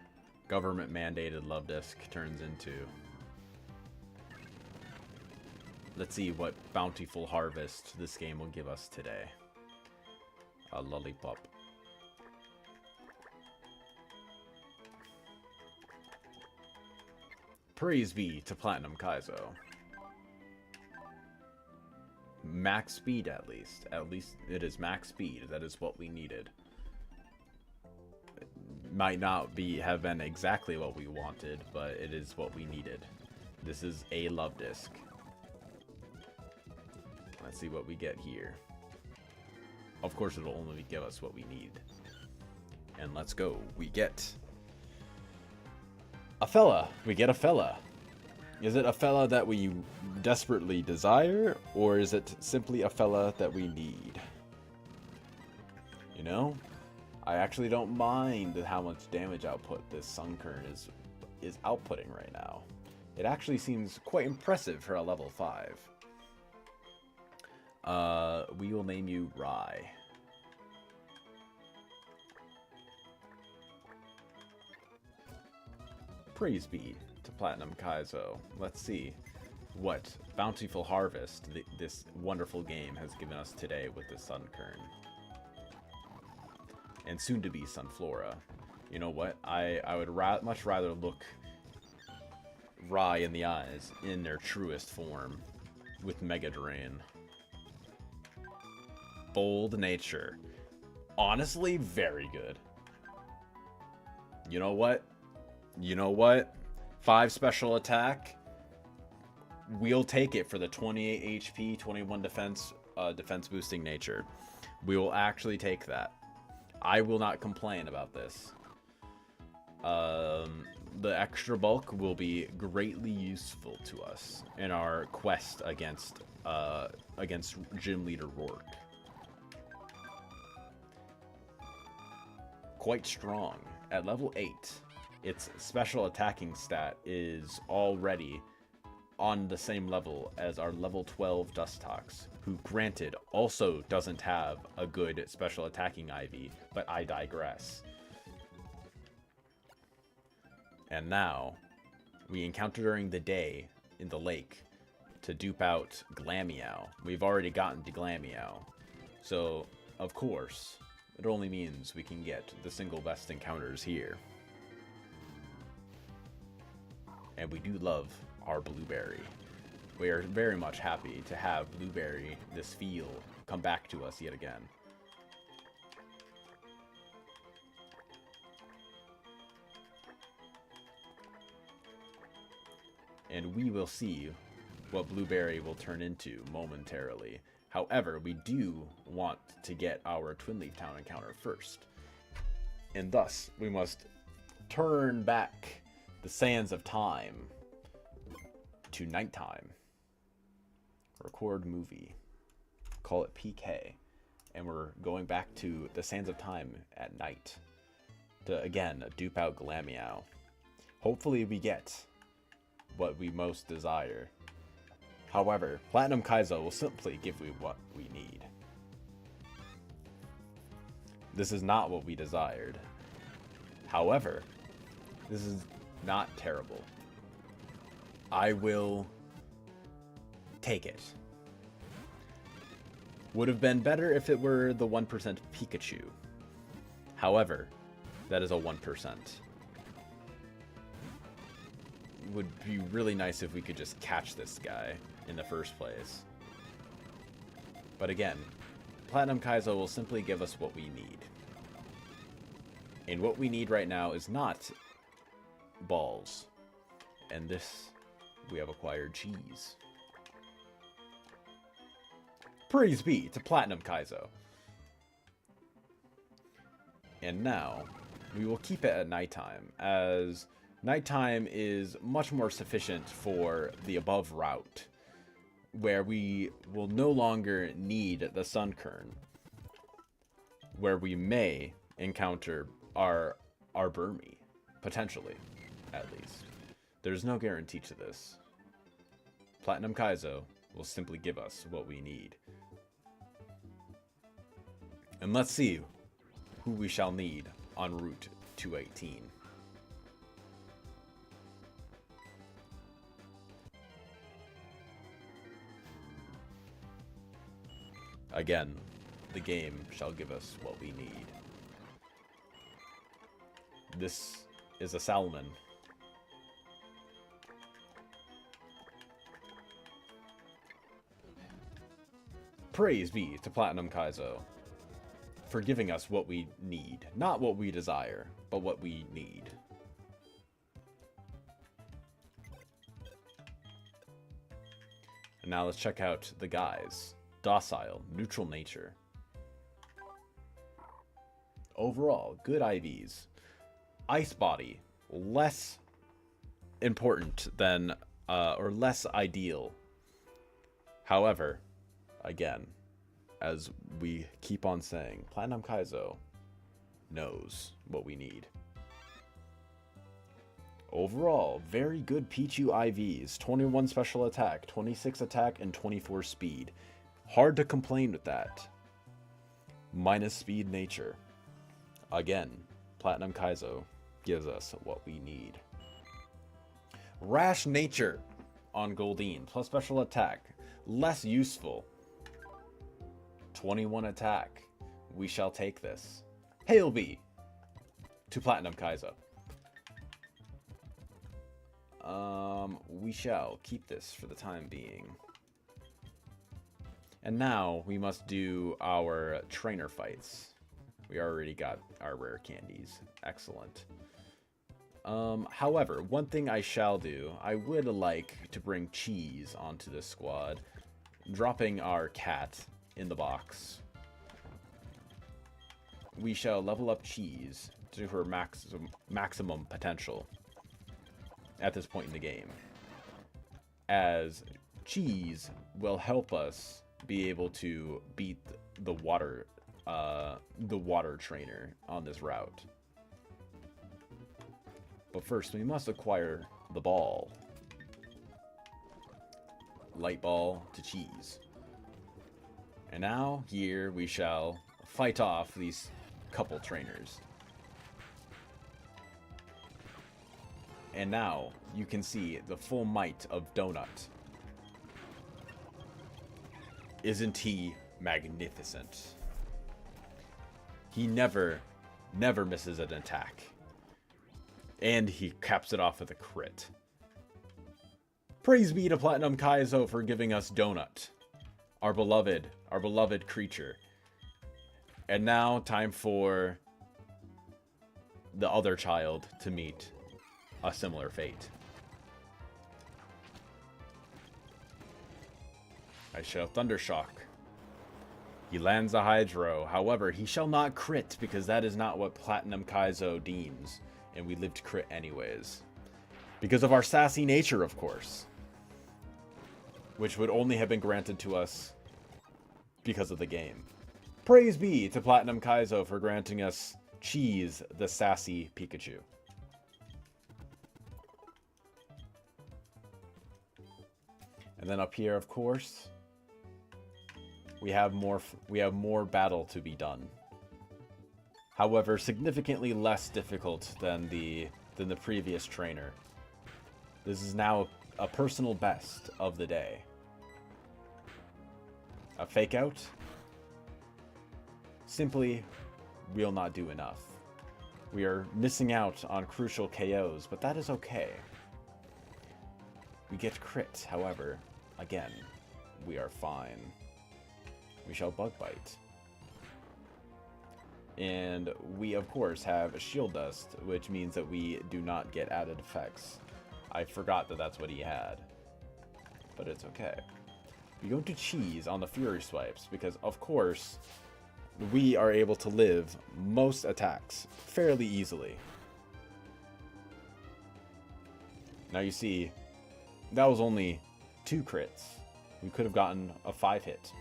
Speaker 1: government-mandated love disc turns into. Let's see what bountiful harvest this game will give us today. A lollipop. Praise be to Platinum Kaizo. Max speed at least. At least it is max speed. That is what we needed. Might not have been exactly what we wanted, but it is what we needed. This is a love disc. Let's see what we get here. Of course, it'll only give us what we need. And let's go. We get a fella. We get a fella. Is it a fella that we desperately desire, or is it simply a fella that we need? You know? I actually don't mind how much damage output this Sunkern is outputting right now. It actually seems quite impressive for a level 5. We will name you Rye. Praise be to Platinum Kaizo. Let's see what bountiful harvest this wonderful game has given us today with the Sunkern. And soon to be Sunflora. You know what? I would much rather look Rye in the eyes in their truest form with Mega Drain. Bold nature. Honestly, very good. You know what? You know what? 5 special attack. We'll take it for the 28 HP, 21 defense, defense boosting nature. We will actually take that. I will not complain about this. The extra bulk will be greatly useful to us in our quest against Gym Leader Rourke. Quite strong. At level 8, its special attacking stat is already on the same level as our level 12 Dustox, who granted also doesn't have a good special attacking IV, but I digress. And now, we encounter during the day in the lake to dupe out Glameow. We've already gotten to Glameow, so of course, it only means we can get the single best encounters here. And we do love our Blueberry. We are very much happy to have Blueberry, this field, come back to us yet again. And we will see what Blueberry will turn into momentarily. However, we do want to get our Twin Leaf Town encounter first. And thus, we must turn back the sands of time to nighttime. Record movie. Call it PK. And we're going back to the sands of time at night to, again, dupe out Glameow. Hopefully we get what we most desire. However, Platinum Kaizo will simply give you what we need. This is not what we desired. However, this is not terrible. I will take it. Would have been better if it were the 1% Pikachu. However, that is a 1%. Would be really nice if we could just catch this guy in the first place. But again, Platinum Kaizo will simply give us what we need. And what we need right now is not balls. And this, we have acquired cheese. Praise be to Platinum Kaizo. And now, we will keep it at nighttime, as nighttime is much more sufficient for the above route, where we will no longer need the Sun Kern, where we may encounter our Burmy, potentially, at least. There's no guarantee to this. Platinum Kaizo will simply give us what we need. And let's see who we shall need en route 218. Again, the game shall give us what we need. This is a Salmon. Praise be to Platinum Kaizo for giving us what we need. Not what we desire, but what we need. And now let's check out the guys. Docile, neutral nature. Overall, good IVs. Ice Body, less important than, or less ideal. However, again, as we keep on saying, Platinum Kaizo knows what we need. Overall, very good Pichu IVs. 21 special attack, 26 attack, and 24 speed. Hard to complain with that. Minus speed nature. Again, Platinum Kaizo gives us what we need. Rash nature on Goldeen, plus special attack. Less useful. 21 attack. We shall take this. Hail be to Platinum Kaizo. We shall keep this for the time being. And now we must do our trainer fights. We already got our rare candies. Excellent. However, one thing I shall do, I would like to bring Cheese onto this squad, dropping our cat in the box. We shall level up Cheese to her maximum potential at this point in the game, as Cheese will help us be able to beat the water trainer on this route. But first, we must acquire the ball. Light Ball to Cheese. And now, here we shall fight off these couple trainers. And now, you can see the full might of Donut. Isn't he magnificent? He never misses an attack. And he caps it off with a crit. Praise be to Platinum Kaizo for giving us Donut. Our beloved creature. And now, time for the other child to meet a similar fate. I shall Thundershock. He lands a Hydro. However, he shall not crit, because that is not what Platinum Kaizo deems. And we live to crit anyways. Because of our sassy nature, of course. Which would only have been granted to us because of the game. Praise be to Platinum Kaizo for granting us Cheese, the sassy Pikachu. And then up here, of course, we have more battle to be done. However, significantly less difficult than the previous trainer. This is now a personal best of the day. A fake out simply will not do enough. We are missing out on crucial KOs, but that is okay. We get crit, however, again, we are fine. We shall Bug Bite. And we, of course, have Shield Dust, which means that we do not get added effects. I forgot that that's what he had. But it's okay. We go to Cheese on the Fury Swipes, because, of course, we are able to live most attacks fairly easily. Now you see, that was only 2 crits. We could have gotten a 5-hit.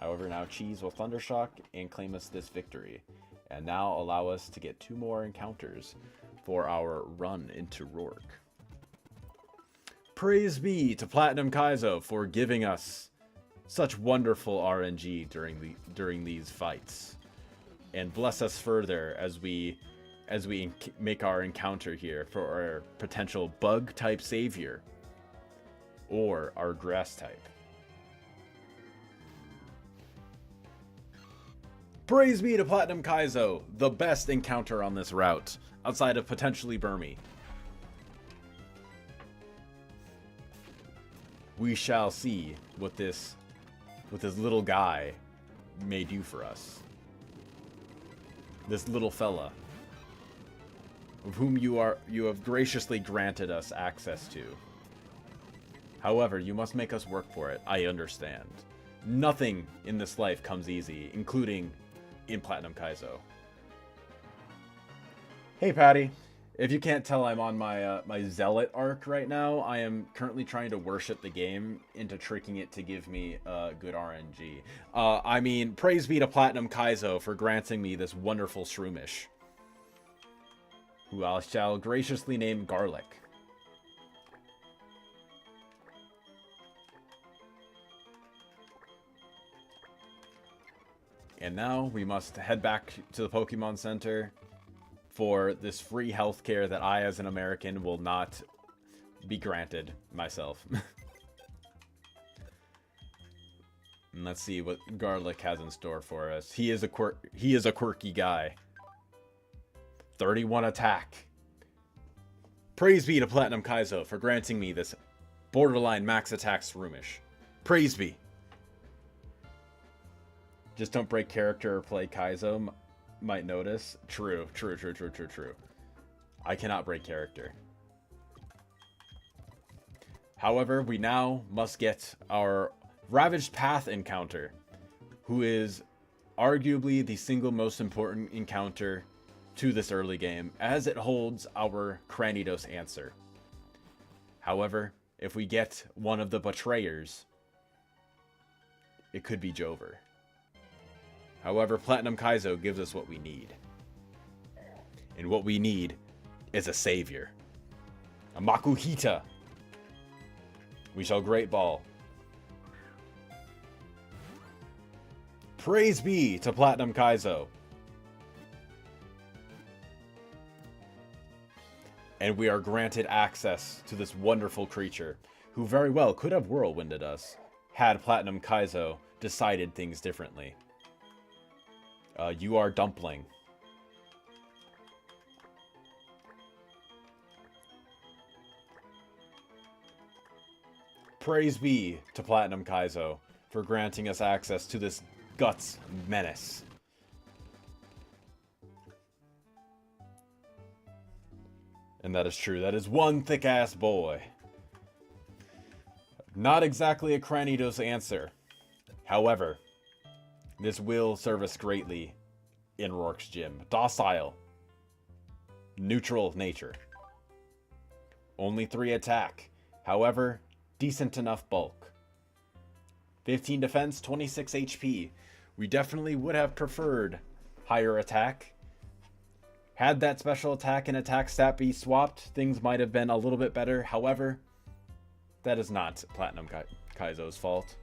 Speaker 1: However, now Cheese will Thundershock and claim us this victory. And now allow us to get 2 more encounters for our run into Rourke. Praise be to Platinum Kaizo for giving us such wonderful RNG during these fights. And bless us further as we make our encounter here for our potential Bug-type Savior. Or our Grass-type. Praise be to Platinum Kaizo, the best encounter on this route, outside of potentially Burmy. We shall see what this little guy may do for us. This little fella, of whom you have graciously granted us access to. However, you must make us work for it, I understand. Nothing in this life comes easy, including in Platinum Kaizo. Hey Patty, if you can't tell, I'm on my Zealot arc right now. I am currently trying to worship the game into tricking it to give me good RNG. I mean, praise be to Platinum Kaizo for granting me this wonderful Shroomish, who I shall graciously name Garlic. And now we must head back to the Pokemon Center for this free healthcare that I, as an American, will not be granted myself. And let's see what Garlic has in store for us. He is a quirky guy. 31 attack. Praise be to Platinum Kaizo for granting me this borderline max attack Shroomish. Praise be. Just don't break character or play Kaizo, might notice. True. I cannot break character. However, we now must get our Ravaged Path encounter, who is arguably the single most important encounter to this early game, as it holds our Cranidos answer. However, if we get one of the Betrayers, it could be Jover. However, Platinum Kaizo gives us what we need. And what we need is a savior. A Makuhita. We shall Great Ball. Praise be to Platinum Kaizo. And we are granted access to this wonderful creature, who very well could have whirlwinded us, had Platinum Kaizo decided things differently. You are Dumpling. Praise be to Platinum Kaizo for granting us access to this Guts menace. And that is true. That is one thick-ass boy. Not exactly a Cranidos answer. However, this will serve us greatly in Rourke's gym. Docile. Neutral nature. Only 3 attack. However, decent enough bulk. 15 defense, 26 HP. We definitely would have preferred higher attack. Had that special attack and attack stat be swapped, things might have been a little bit better. However, that is not Platinum Kaizo's fault.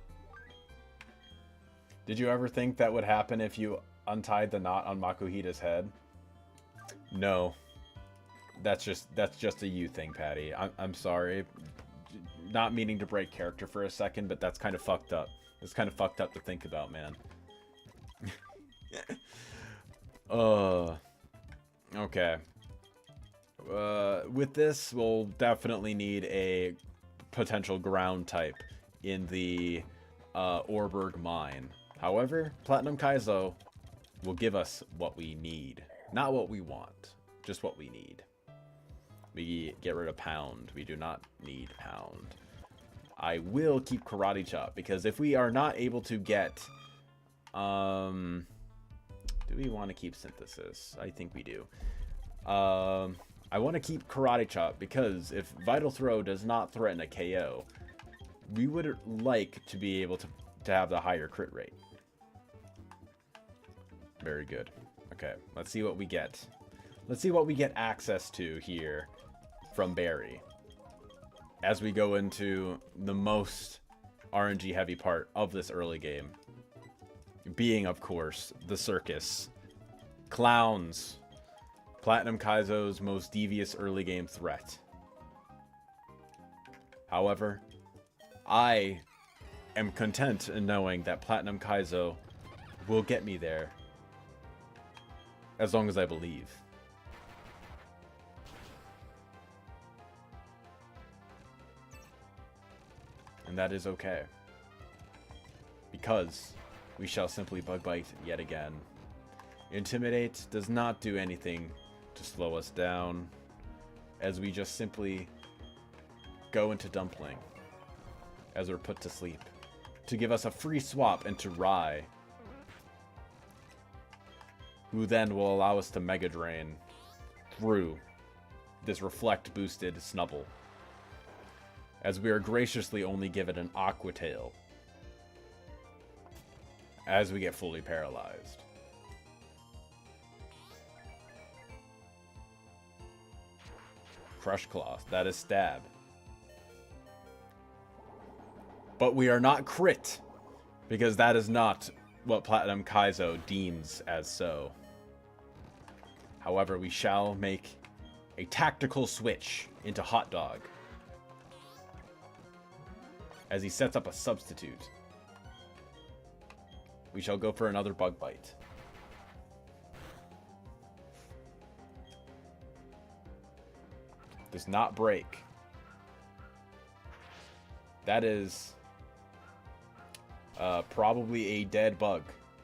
Speaker 1: Did you ever think that would happen if you untied the knot on Makuhita's head? No. That's just a you thing, Patty. I'm sorry. Not meaning to break character for a second, but that's kind of fucked up. It's kind of fucked up to think about, man. Okay. With this, we'll definitely need a potential ground type in the Orberg mine. However, Platinum Kaizo will give us what we need. Not what we want, just what we need. We get rid of Pound. We do not need Pound. I will keep Karate Chop, because if we are not able to get... do we want to keep Synthesis? I think we do. I want to keep Karate Chop, because if Vital Throw does not threaten a KO, we would like to be able to have the higher crit rate. Very good. Okay, let's see what we get. Let's see what we get access to here from Barry as we go into the most RNG heavy part of this early game, being of course the circus. Clowns, Platinum Kaizo's most devious early game threat. However, I am content in knowing that Platinum Kaizo will get me there as long as I believe. And that is okay, because we shall simply Bug Bite yet again. Intimidate does not do anything to slow us down, as we just simply go into Dumpling as we're put to sleep, to give us a free swap into Rai, who then will allow us to Mega Drain through this Reflect boosted Snubble, as we are graciously only given an Aqua Tail as we get fully paralyzed. Crush Cloth, that is stab. But we are not crit, because that is not what Platinum Kaizo deems as so. However, we shall make a tactical switch into Hot Dog, as he sets up a substitute. We shall go for another Bug Bite. Does not break. That is probably a dead bug.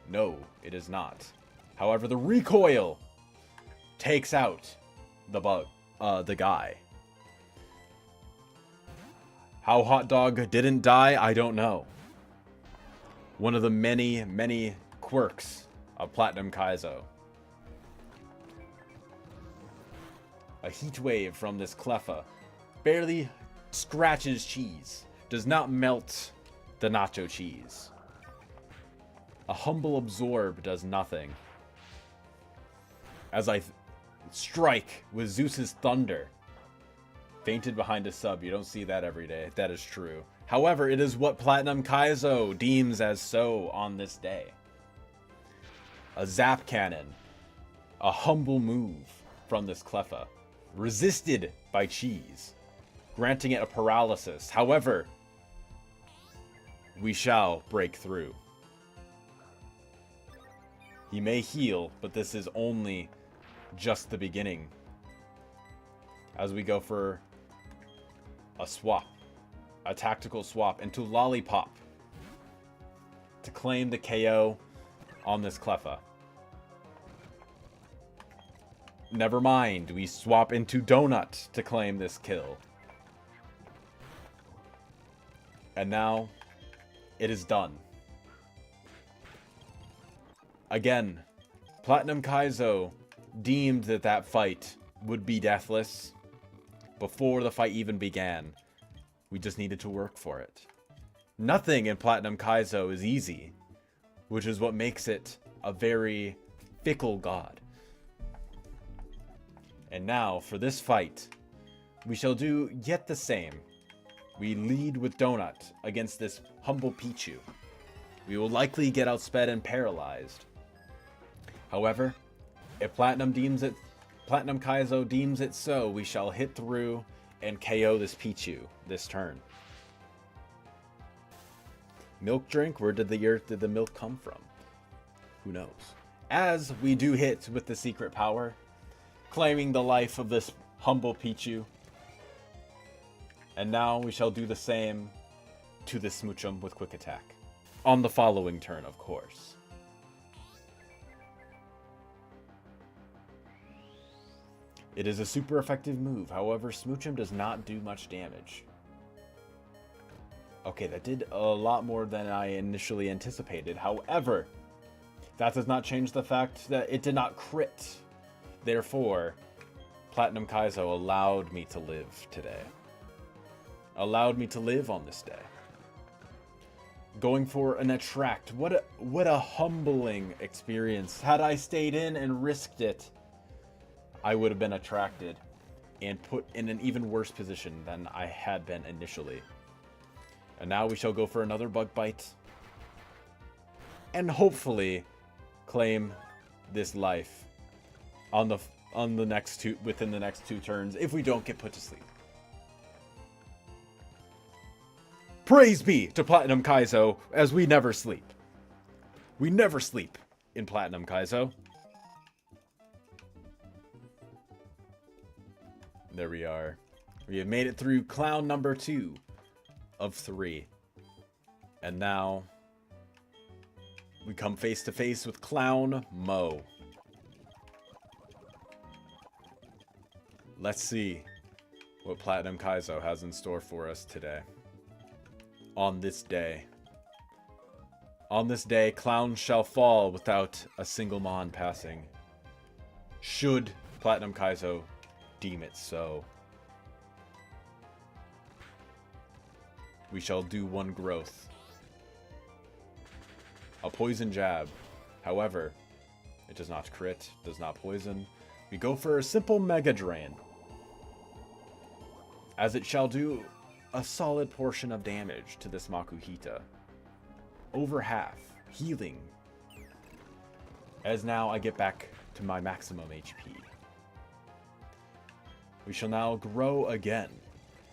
Speaker 1: No, it is not. However, the recoil takes out the bug, the guy. How Hot Dog didn't die, I don't know. One of the many, many quirks of Platinum Kaizo. A heat wave from this Cleffa barely scratches cheese, does not melt the nacho cheese. A humble absorb does nothing. As I strike with Zeus's thunder. Fainted behind a sub, you don't see that every day, that is true. However, it is what Platinum Kaizo deems as so on this day. A Zap Cannon. A humble move from this Cleffa. Resisted by Cheese, granting it a paralysis. However, we shall break through. He may heal, but this is only just the beginning. As we go for a swap. A tactical swap into Lollipop. To claim the KO on this Cleffa. Never mind, we swap into Donut to claim this kill. And now, it is done. Again, Platinum Kaizo deemed that that fight would be deathless before the fight even began. We just needed to work for it. Nothing in Platinum Kaizo is easy, which is what makes it a very fickle god. And now, for this fight, we shall do yet the same. We lead with Donut against this humble Pichu. We will likely get outsped and paralyzed. However, if Platinum Kaizo deems it so, we shall hit through and KO this Pichu this turn. Milk drink? Where did the milk come from? Who knows? As we do hit with the secret power, claiming the life of this humble Pichu. And now we shall do the same to this Smoochum with quick attack. On the following turn, of course. It is a super effective move, however, Smoochum does not do much damage. Okay, that did a lot more than I initially anticipated. However, that does not change the fact that it did not crit. Therefore, Platinum Kaizo allowed me to live today. Allowed me to live on this day. Going for an attract. What a humbling experience. Had I stayed in and risked it, I would have been attracted and put in an even worse position than I had been initially. And now we shall go for another Bug Bite. And hopefully claim this life within the next two turns if we don't get put to sleep. Praise be to Platinum Kaizo, as we never sleep. We never sleep in Platinum Kaizo. There we are. We have made it through clown number 2 of 3. And now we come face to face with Clown Mo. Let's see what Platinum Kaizo has in store for us today. On this day. On this day, clowns shall fall without a single mon passing. Should Platinum Kaizo deem it so. We shall do one growth. A poison jab. However, it does not crit, does not poison. We go for a simple Mega Drain, as it shall do a solid portion of damage to this Makuhita. Over half. Healing. As now I get back to my maximum HP. We shall now grow again.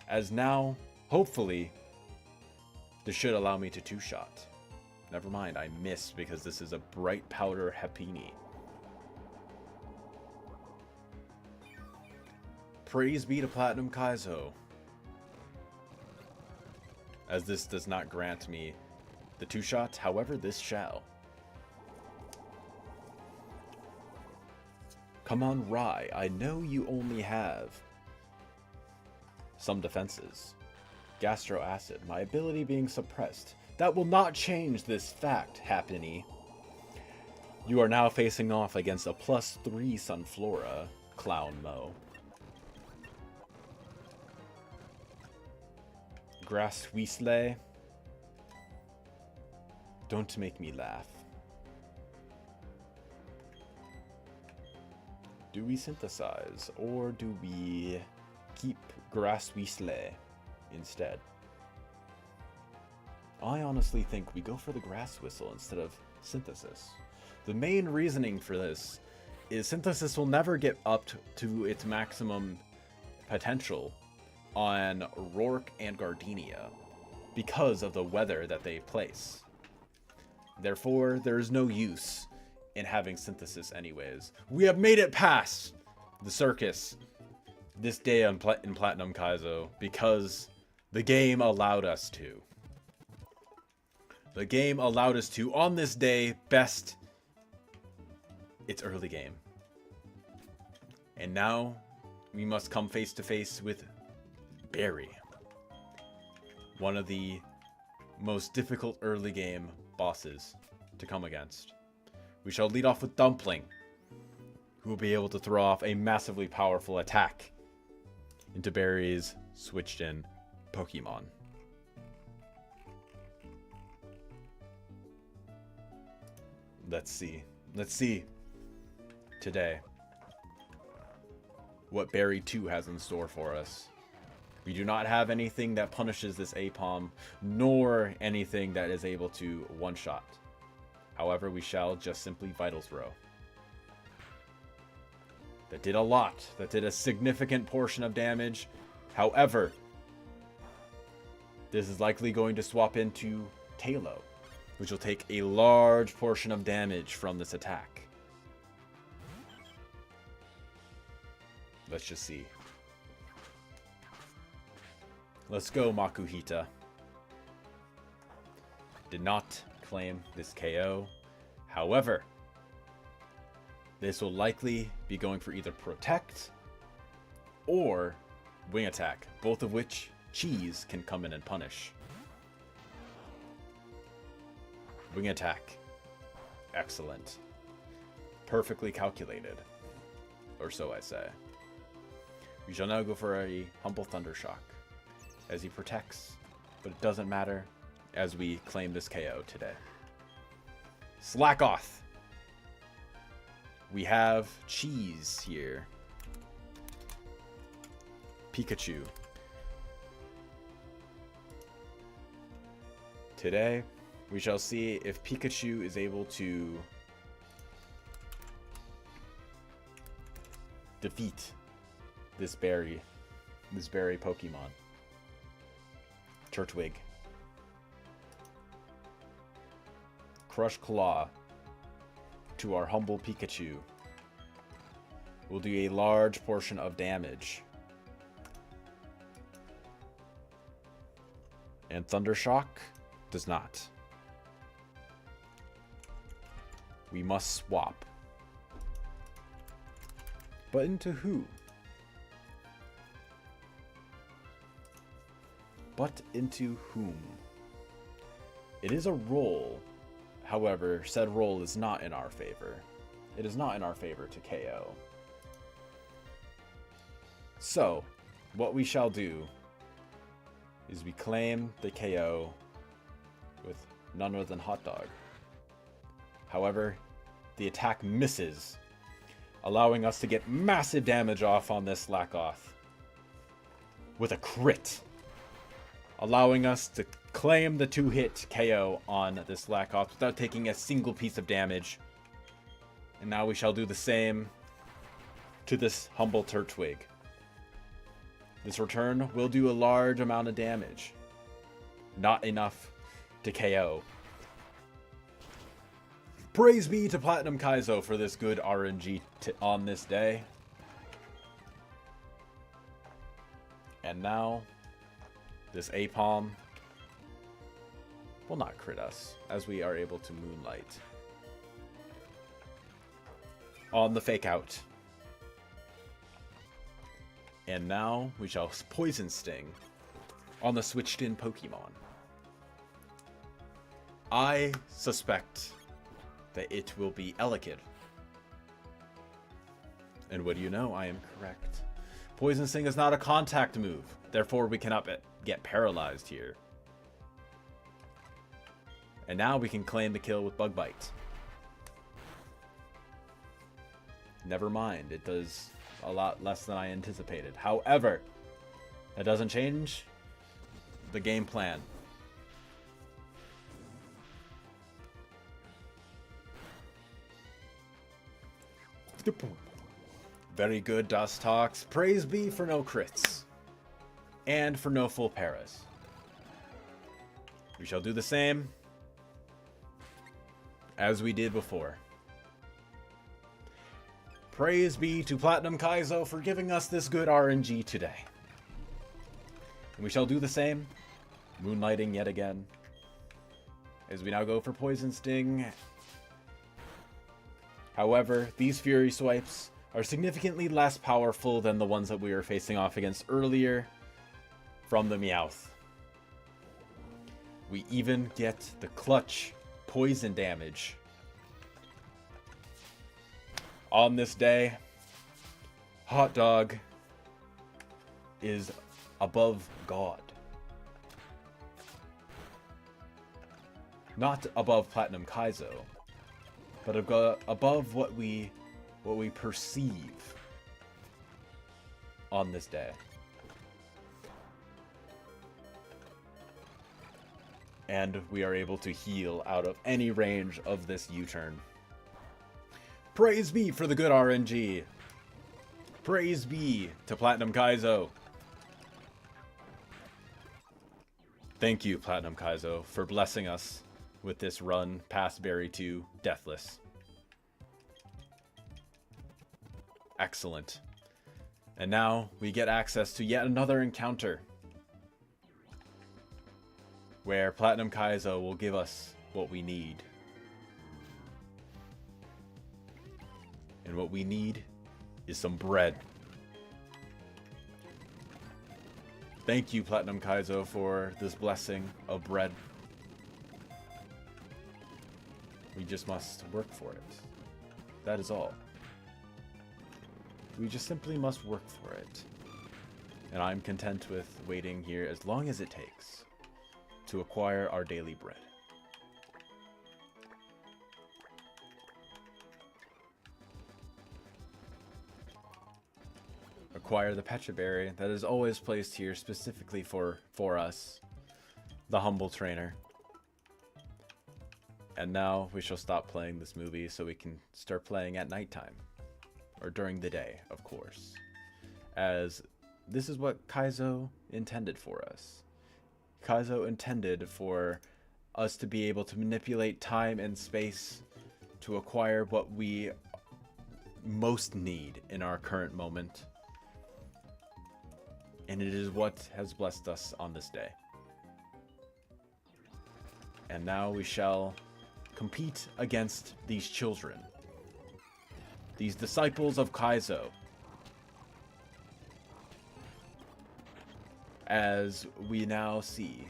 Speaker 1: As now, hopefully, this should allow me to two-shot. Never mind, I missed because this is a Bright Powder Happini. Praise be to Platinum Kaizo, as this does not grant me the two-shot, however this shall. Come on, Rai, I know you only have some defenses. Gastro Acid, my ability being suppressed. That will not change this fact, Happiny. You are now facing off against a +3 Sunflora, Clown Mo. Grass Weasley. Don't make me laugh. Do we synthesize, or do we keep Grass Weasley instead? I honestly think we go for the Grass Whistle instead of Synthesis. The main reasoning for this is Synthesis will never get up to its maximum potential on Rourke and Gardenia because of the weather that they place. Therefore, there is no use in having Synthesis anyways. We have made it past the circus this day in Platinum Kaizo because the game allowed us to. The game allowed us to, on this day, best its early game. And now, we must come face to face with Barry. One of the most difficult early game bosses to come against. We shall lead off with Dumpling, who will be able to throw off a massively powerful attack into Barry's switched in Pokemon. Let's see today what Barry 2 has in store for us. We do not have anything that punishes this Apom, nor anything that is able to one-shot. However, we shall just simply Vital Throw. That did a lot. That did a significant portion of damage. However, this is likely going to swap into Talo, which will take a large portion of damage from this attack. Let's just see. Let's go, Makuhita. Did not claim this KO. However, this will likely be going for either Protect or Wing Attack, both of which Cheese can come in and punish. Wing Attack. Excellent. Perfectly calculated. Or so I say. We shall now go for a humble Thundershock as he protects, but it doesn't matter as we claim this KO today. Slackoth. We have Cheese here. Pikachu. Today, we shall see if Pikachu is able to defeat this berry Pokemon. Turtwig. Crush Claw to our humble Pikachu will do a large portion of damage. And Thundershock does not. We must swap. But into who? But into whom? It is a roll. However, said roll is not in our favor. It is not in our favor to KO. So, what we shall do is we claim the KO with none other than Hot Dog. However, the attack misses, allowing us to get massive damage off on this Slackoth with a crit, allowing us to claim the 2-hit KO on this Slackoth without taking a single piece of damage. And now we shall do the same to this humble Turtwig. This return will do a large amount of damage. Not enough to KO. Praise be to Platinum Kaizo for this good RNG on this day. And now, this Apom will not crit us, as we are able to Moonlight on the Fake Out. And now, we shall Poison Sting on the switched in Pokemon. I suspect that it will be Elekid. And what do you know? I am correct. Poison Sting is not a contact move. Therefore, we cannot get paralyzed here. And now we can claim the kill with Bug Bite. Never mind. It does a lot less than I anticipated. However, that doesn't change the game plan. Very good, Das Talks. Praise be for no crits. And for no full paras. We shall do the same as we did before. Praise be to Platinum Kaizo for giving us this good RNG today. And we shall do the same, moonlighting yet again, as we now go for Poison Sting. However, these Fury Swipes are significantly less powerful than the ones that we were facing off against earlier from the Meowth. We even get the clutch poison damage. On this day, Hot Dog is above God. Not above Platinum Kaizo, but above what we perceive on this day. And we are able to heal out of any range of this U-turn. Praise be for the good RNG. Praise be to Platinum Kaizo. Thank you, Platinum Kaizo, for blessing us with this run past Berry 2 Deathless. Excellent. And now we get access to yet another encounter, where Platinum Kaizo will give us what we need. And what we need is some bread. Thank you, Platinum Kaizo, for this blessing of bread. We just must work for it. That is all. We just simply must work for it. And I'm content with waiting here as long as it takes to acquire our daily bread. Acquire the Pecha Berry that is always placed here specifically for us, the humble trainer. And now we shall stop playing this movie so we can start playing at nighttime. Or during the day, of course. As this is what Kaizo intended for us. Kaizo intended for us to be able to manipulate time and space to acquire what we most need in our current moment. And it is what has blessed us on this day. And now we shall compete against these children. These disciples of Kaizo. As we now see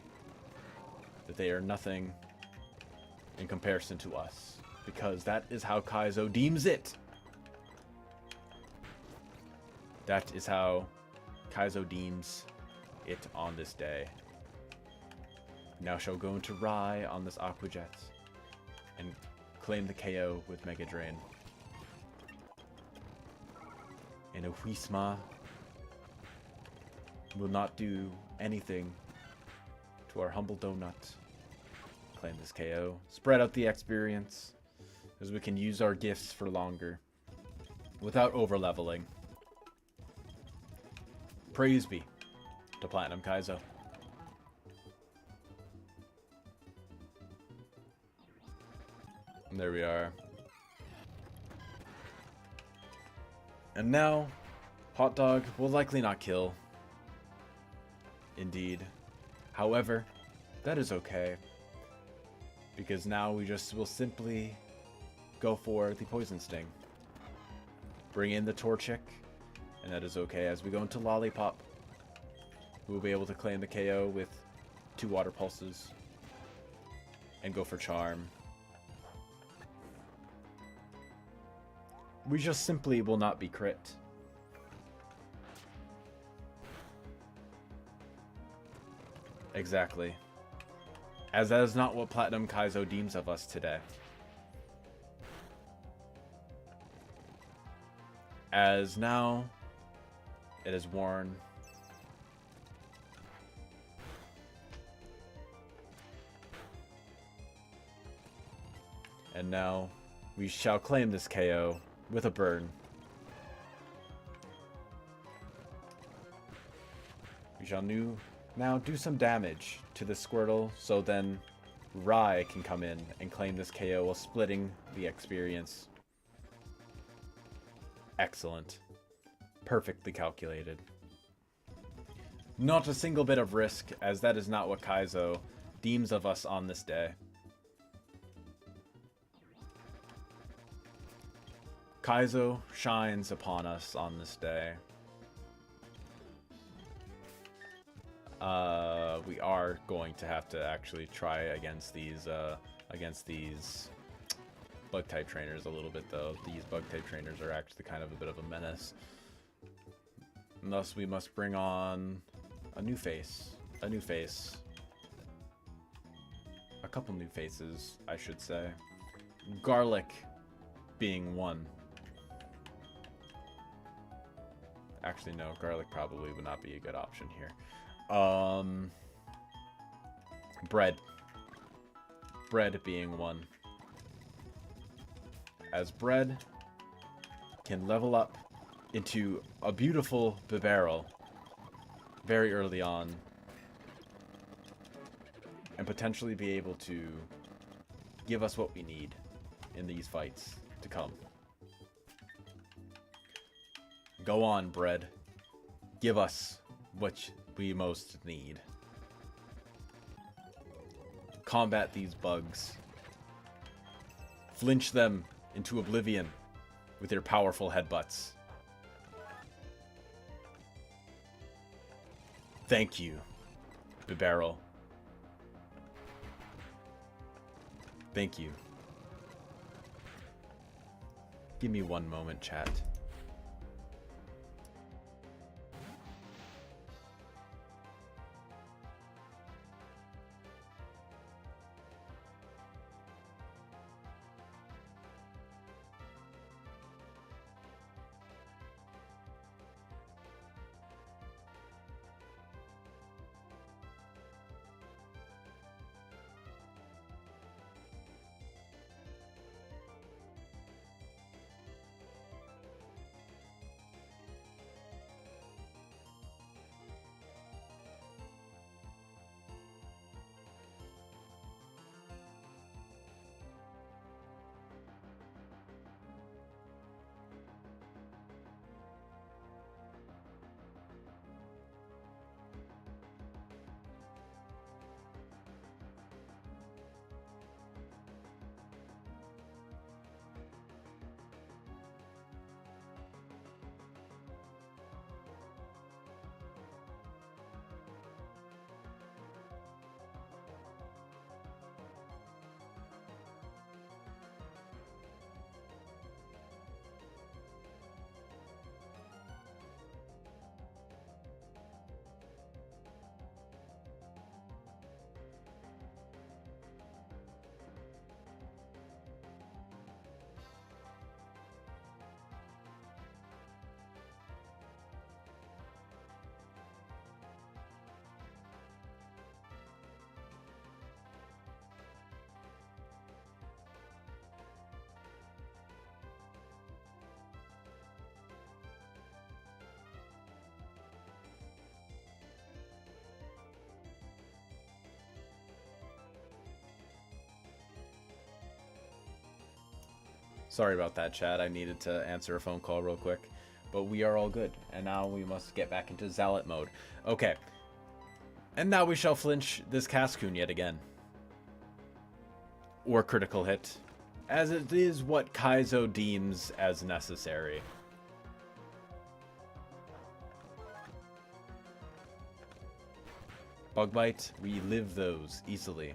Speaker 1: that they are nothing in comparison to us. Because that is how Kaizo deems it. That is how Kaizo deems it on this day. Now shall go into Rai on this Aqua Jet and claim the KO with Mega Drain. And a Whisma will not do anything to our humble donut. Claim this KO. Spread out the experience as we can use our gifts for longer without over-leveling. Praise be to Platinum Kaizo. And there we are. And now, Hot Dog will likely not kill. Indeed. However, that is okay. Because now we just will simply go for the Poison Sting. Bring in the Torchic. And that is okay. As we go into Lollipop, we will be able to claim the KO with 2 Water Pulses. And go for Charm. We just simply will not be crit. Exactly. As that is not what Platinum Kaizo deems of us today. As now it is worn. And now we shall claim this KO with a burn. Janu, now do some damage to the Squirtle, so then Rai can come in and claim this KO while splitting the experience. Excellent. Perfectly calculated. Not a single bit of risk, as that is not what Kaizo deems of us on this day. Kaizo shines upon us on this day. We are going to have to actually try against these bug-type trainers a little bit, though. These bug-type trainers are actually kind of a bit of a menace. And thus, we must bring on a new face. A new face. A couple new faces, I should say. Garlic being one. Actually, no. Garlic probably would not be a good option here. Bread. Bread being one. As Bread can level up into a beautiful Bibarel very early on and potentially be able to give us what we need in these fights to come. Go on, Bread. Give us what we most need. Combat these bugs. Flinch them into oblivion with your powerful headbutts. Thank you, Bibarel. Thank you. Give me one moment, chat. Sorry about that, chat. I needed to answer a phone call real quick. But we are all good. And now we must get back into Zealot mode. Okay. And now we shall flinch this Cascoon yet again. Or critical hit. As it is what Kaizo deems as necessary. Bug Bite, we live those easily.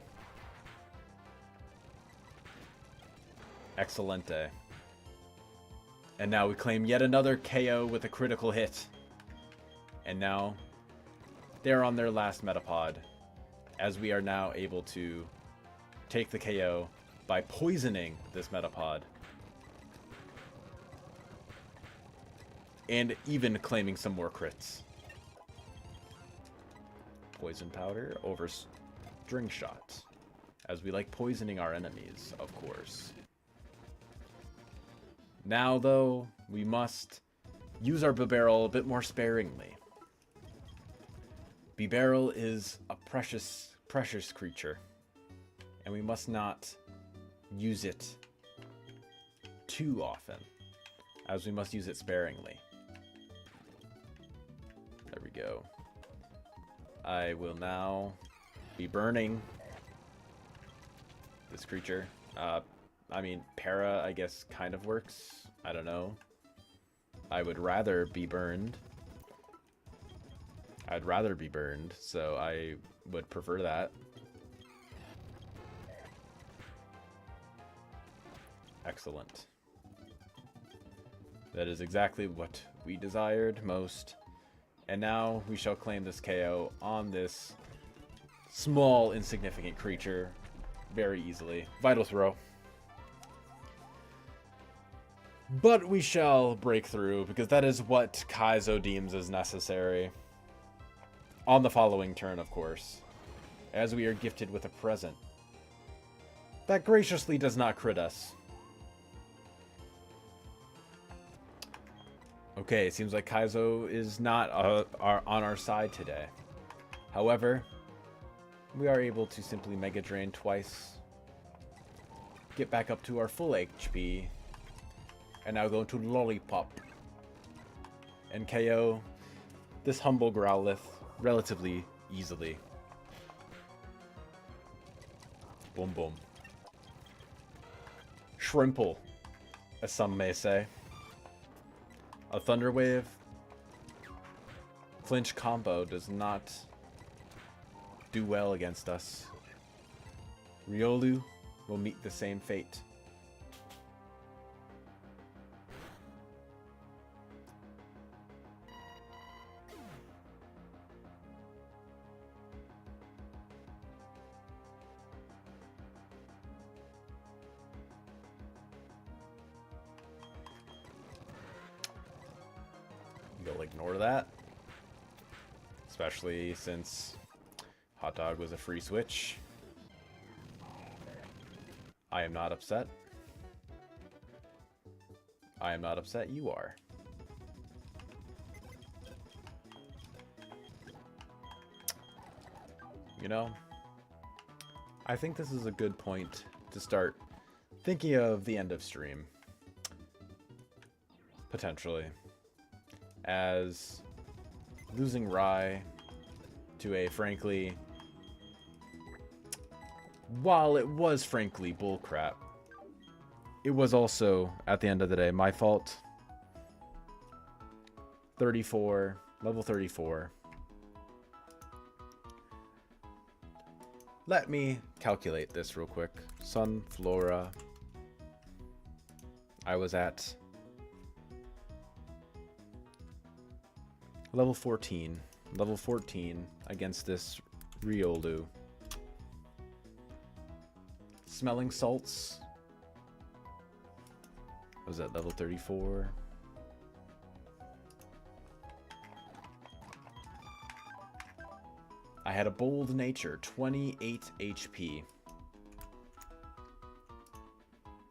Speaker 1: Excelente. And now we claim yet another KO with a critical hit. And now they're on their last Metapod, as we are now able to take the KO by poisoning this Metapod. And even claiming some more crits. Poison powder over string shot, as we like poisoning our enemies, of course. Now, though, we must use our Bibarel a bit more sparingly. Bibarel is a precious, precious creature, and we must not use it too often, as we must use it sparingly. There we go. I will now be burning this creature. I mean, para, I guess, kind of works. I don't know. I would rather be burned. I'd rather be burned, so I would prefer that. Excellent. That is exactly what we desired most. And now we shall claim this KO on this small, insignificant creature very easily. Vital throw. But we shall break through, because that is what Kaizo deems as necessary. On the following turn, of course, as we are gifted with a present that graciously does not crit us. Okay, it seems like Kaizo is not on our side today. However, we are able to simply Mega Drain twice, get back up to our full HP, and now go into Lollipop and KO this humble Growlithe relatively easily. Boom, boom. Shrimple, as some may say. A Thunder Wave flinch combo does not do well against us. Riolu will meet the same fate. You'll ignore that. Especially since Hot Dog was a free switch. I am not upset. I am not upset, you are. You know, I think this is a good point to start thinking of the end of stream. Potentially. As losing Rai to a frankly, while it was frankly bullcrap, it was also, at the end of the day, my fault. 34, level 34. Let me calculate this real quick. Sunflora. I was at level 14. Level 14 against this Riolu. Smelling Salts. Was that level 34? I had a Bold Nature, 28 HP.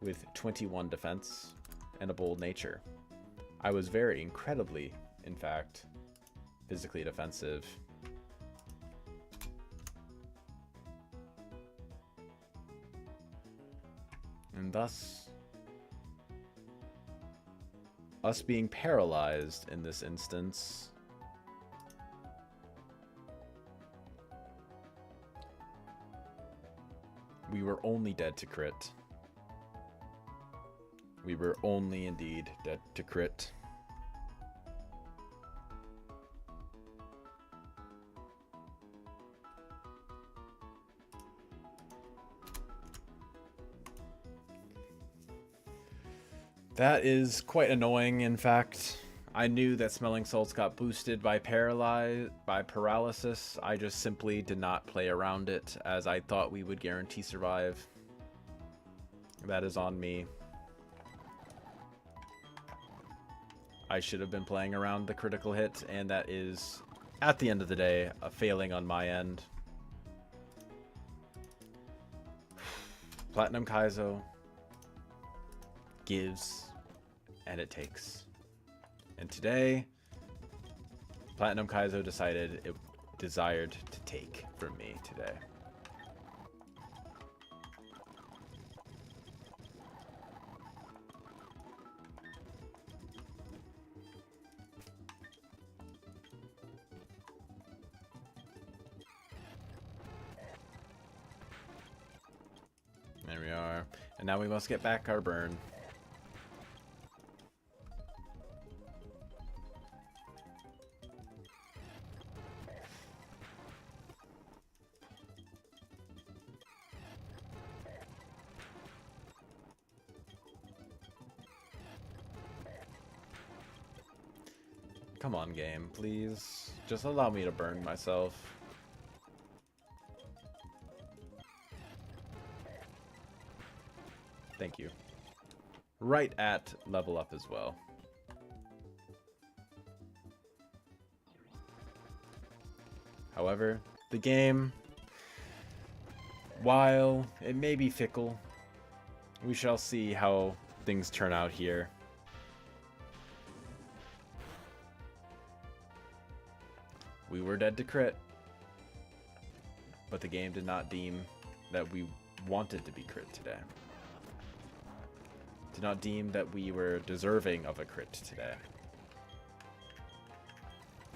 Speaker 1: With 21 defense and a Bold Nature. I was very incredibly, in fact, physically defensive. And thus, us being paralyzed in this instance we were only dead to crit. We were only indeed dead to crit. That is quite annoying, in fact. I knew that Smelling Salts got boosted by paralysis. I just simply did not play around it, as I thought we would guarantee survive. That is on me. I should have been playing around the critical hit, and that is, at the end of the day, a failing on my end. Platinum Kaizo gives and it takes. And today, Platinum Kaizo decided it desired to take from me today. There we are. And now we must get back our burn. Come on, game, please. Just allow me to burn myself. Thank you. Right at level up as well. However, the game, while it may be fickle, we shall see how things turn out here. We were dead to crit, but the game did not deem that we wanted to be crit today. Did not deem that we were deserving of a crit today.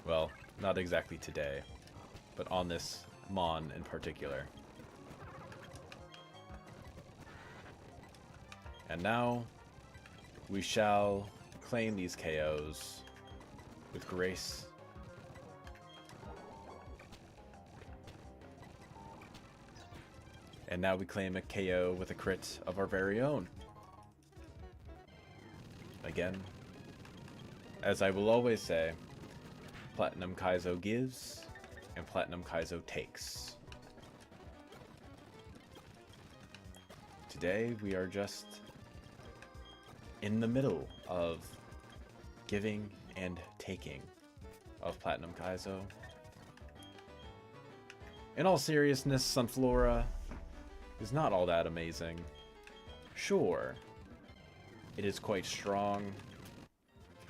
Speaker 1: Well, not exactly today, but on this Mon in particular. And now, we shall claim these KOs with grace. And now we claim a KO with a crit of our very own. Again, as I will always say, Platinum Kaizo gives, and Platinum Kaizo takes. Today, we are just in the middle of giving and taking of Platinum Kaizo. In all seriousness, Sunflora is not all that amazing. Sure, it is quite strong.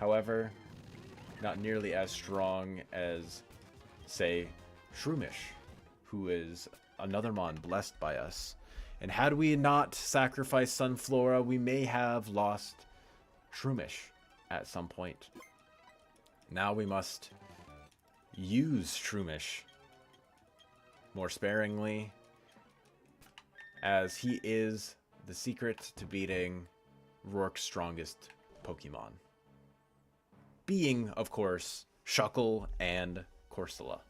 Speaker 1: However, not nearly as strong as, say, Shroomish, who is another Mon blessed by us. And had we not sacrificed Sunflora, we may have lost Shroomish at some point. Now we must use Shroomish more sparingly, as he is the secret to beating Rourke's strongest Pokemon. Being, of course, Shuckle and Corsola.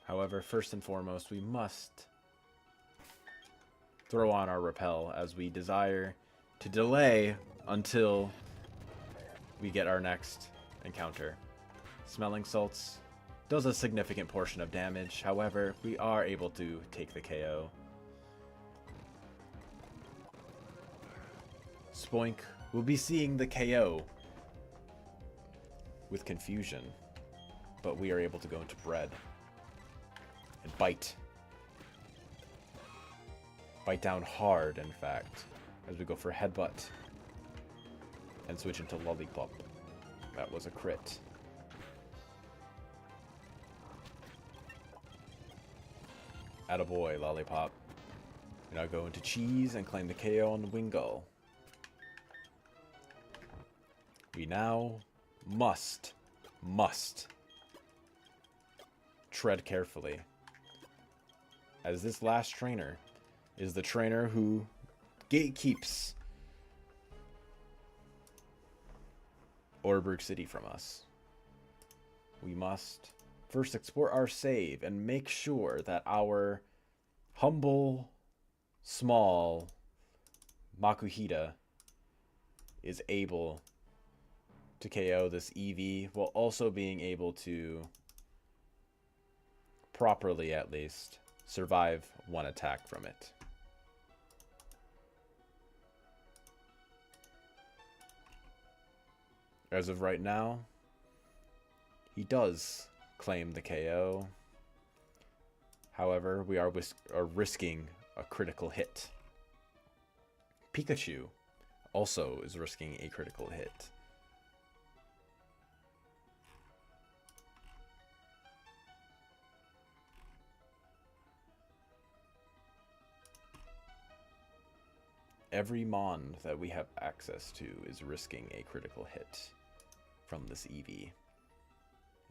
Speaker 1: However, first and foremost, we must throw on our Repel, as we desire to delay until we get our next encounter. Smelling Salts does a significant portion of damage. However, we are able to take the KO. Spoink will be seeing the KO with confusion, but we are able to go into Bread and bite. Bite down hard, in fact, as we go for Headbutt and switch into Lollipop. That was a crit. Attaboy, Lollipop. We now go into Cheese and claim the KO on the Wingull. We now must tread carefully, as this last trainer is the trainer who gatekeeps Oreburgh City from us. We must first export our save and make sure that our humble, small Makuhita is able to KO this EV, while also being able to properly, at least, survive one attack from it. As of right now, he does claim the KO. However, we are risking a critical hit. Pikachu also is risking a critical hit. every Mon that we have access to is risking a critical hit from this EV.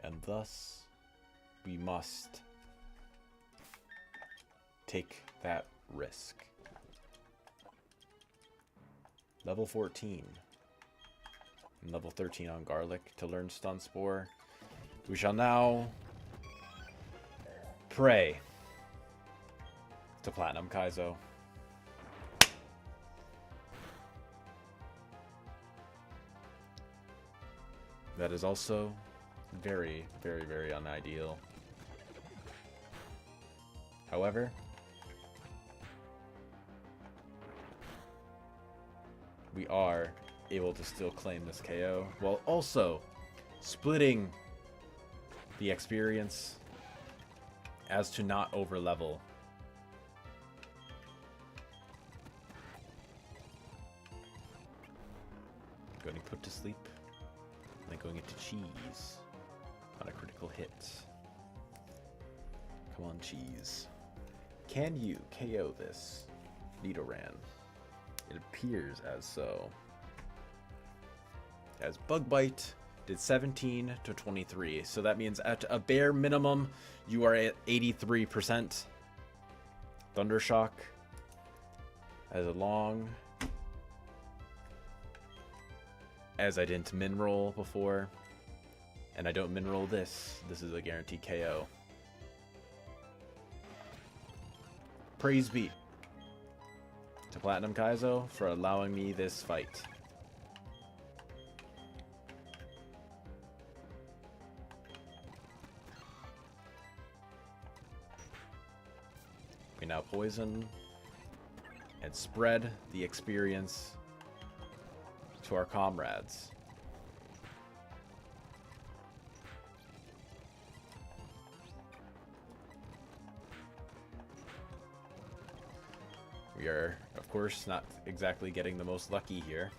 Speaker 1: And thus, we must take that risk. Level 14. And level 13 on Garlic to learn Stun Spore. We shall now pray to Platinum Kaizo. That is also very, very, very unideal. However, we are able to still claim this KO while also splitting the experience as to not over level. Going to put to sleep. And then going into cheese on a critical hit. Come on, cheese. Can you KO this Nidoran? It appears as so. As Bug Bite did 17 to 23. So that means at a bare minimum, you are at 83%. Thundershock. As long as I didn't min-roll before, and I don't min-roll this is a guaranteed KO. Praise be to Platinum Kaizo for allowing me this fight. We now poison and spread the experience to our comrades. We are, of course, not exactly getting the most lucky here.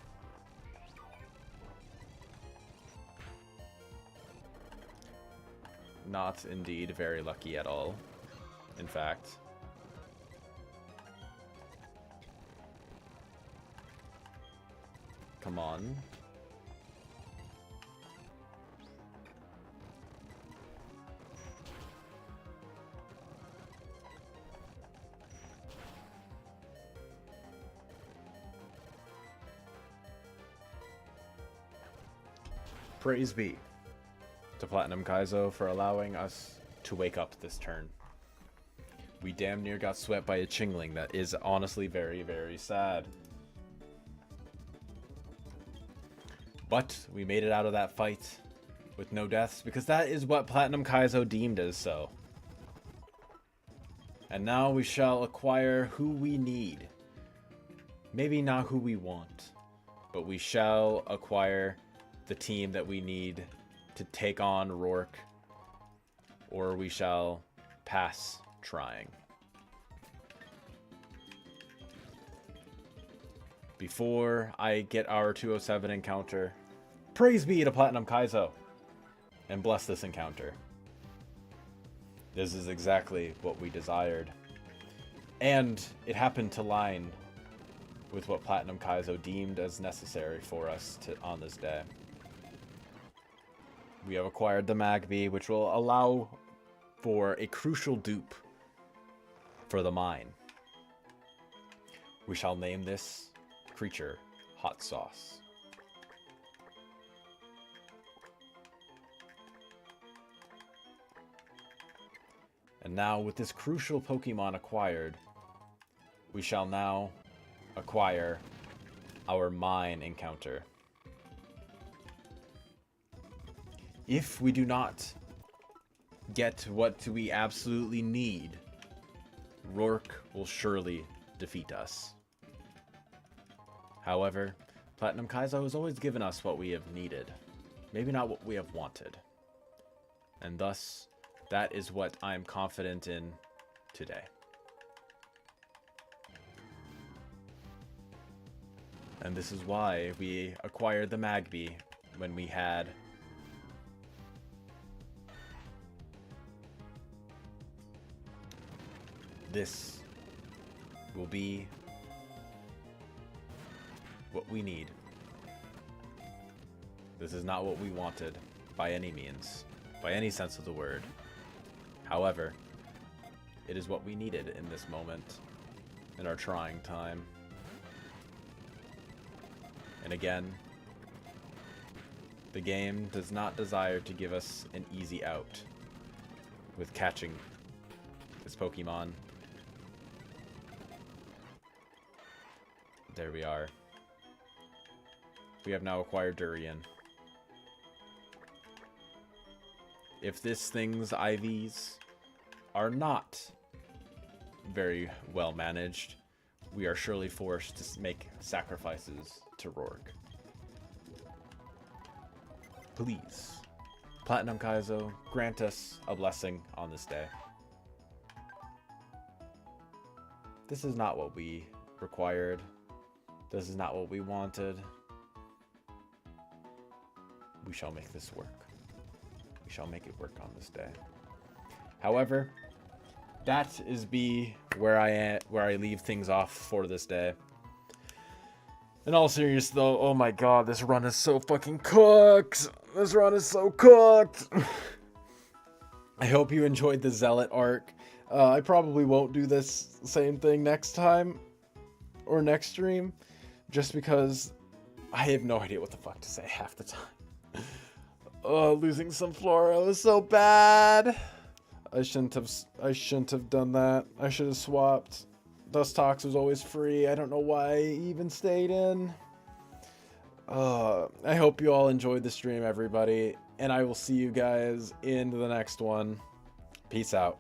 Speaker 1: Not indeed very lucky at all, in fact. Come on. Praise be to Platinum Kaizo for allowing us to wake up this turn. We damn near got swept by a Chingling. That is honestly very, very sad. But we made it out of that fight with no deaths, because that is what Platinum Kaizo deemed as so. And now we shall acquire who we need. Maybe not who we want, but we shall acquire the team that we need to take on Rourke, or we shall pass trying. Before I get our 207 encounter, praise be to Platinum Kaizo, and bless this encounter. This is exactly what we desired. And it happened to line with what Platinum Kaizo deemed as necessary for us on this day. We have acquired the Magby, which will allow for a crucial dupe for the mine. We shall name this creature Hot Sauce. And now, with this crucial Pokemon acquired, we shall now acquire our mine encounter. If we do not get what we absolutely need, Rourke will surely defeat us. However, Platinum Kaizo has always given us what we have needed, maybe not what we have wanted. And thus, that is what I am confident in today. And this is why we acquired the Magby when we had this will be what we need. This is not what we wanted, by any means, by any sense of the word. However, it is what we needed in this moment, in our trying time. And again, the game does not desire to give us an easy out with catching this Pokemon. There we are. We have now acquired Durian. If this thing's IVs are not very well managed, we are surely forced to make sacrifices to Rourke. Please, Platinum Kaizo, grant us a blessing on this day. This is not what we required. This is not what we wanted. We shall make this work. We shall make it work on this day. However, that is where I leave things off for this day. In all seriousness though, oh my god, this run is so fucking cooked. This run is so cooked. I hope you enjoyed the Zealot arc. I probably won't do this same thing next time or next stream, just because I have no idea what the fuck to say half the time. Oh, losing some Flora was so bad. I shouldn't have done that. I should have swapped. Dustox was always free. I don't know why I even stayed in. I hope you all enjoyed the stream, everybody, and I will see you guys in the next one. Peace out.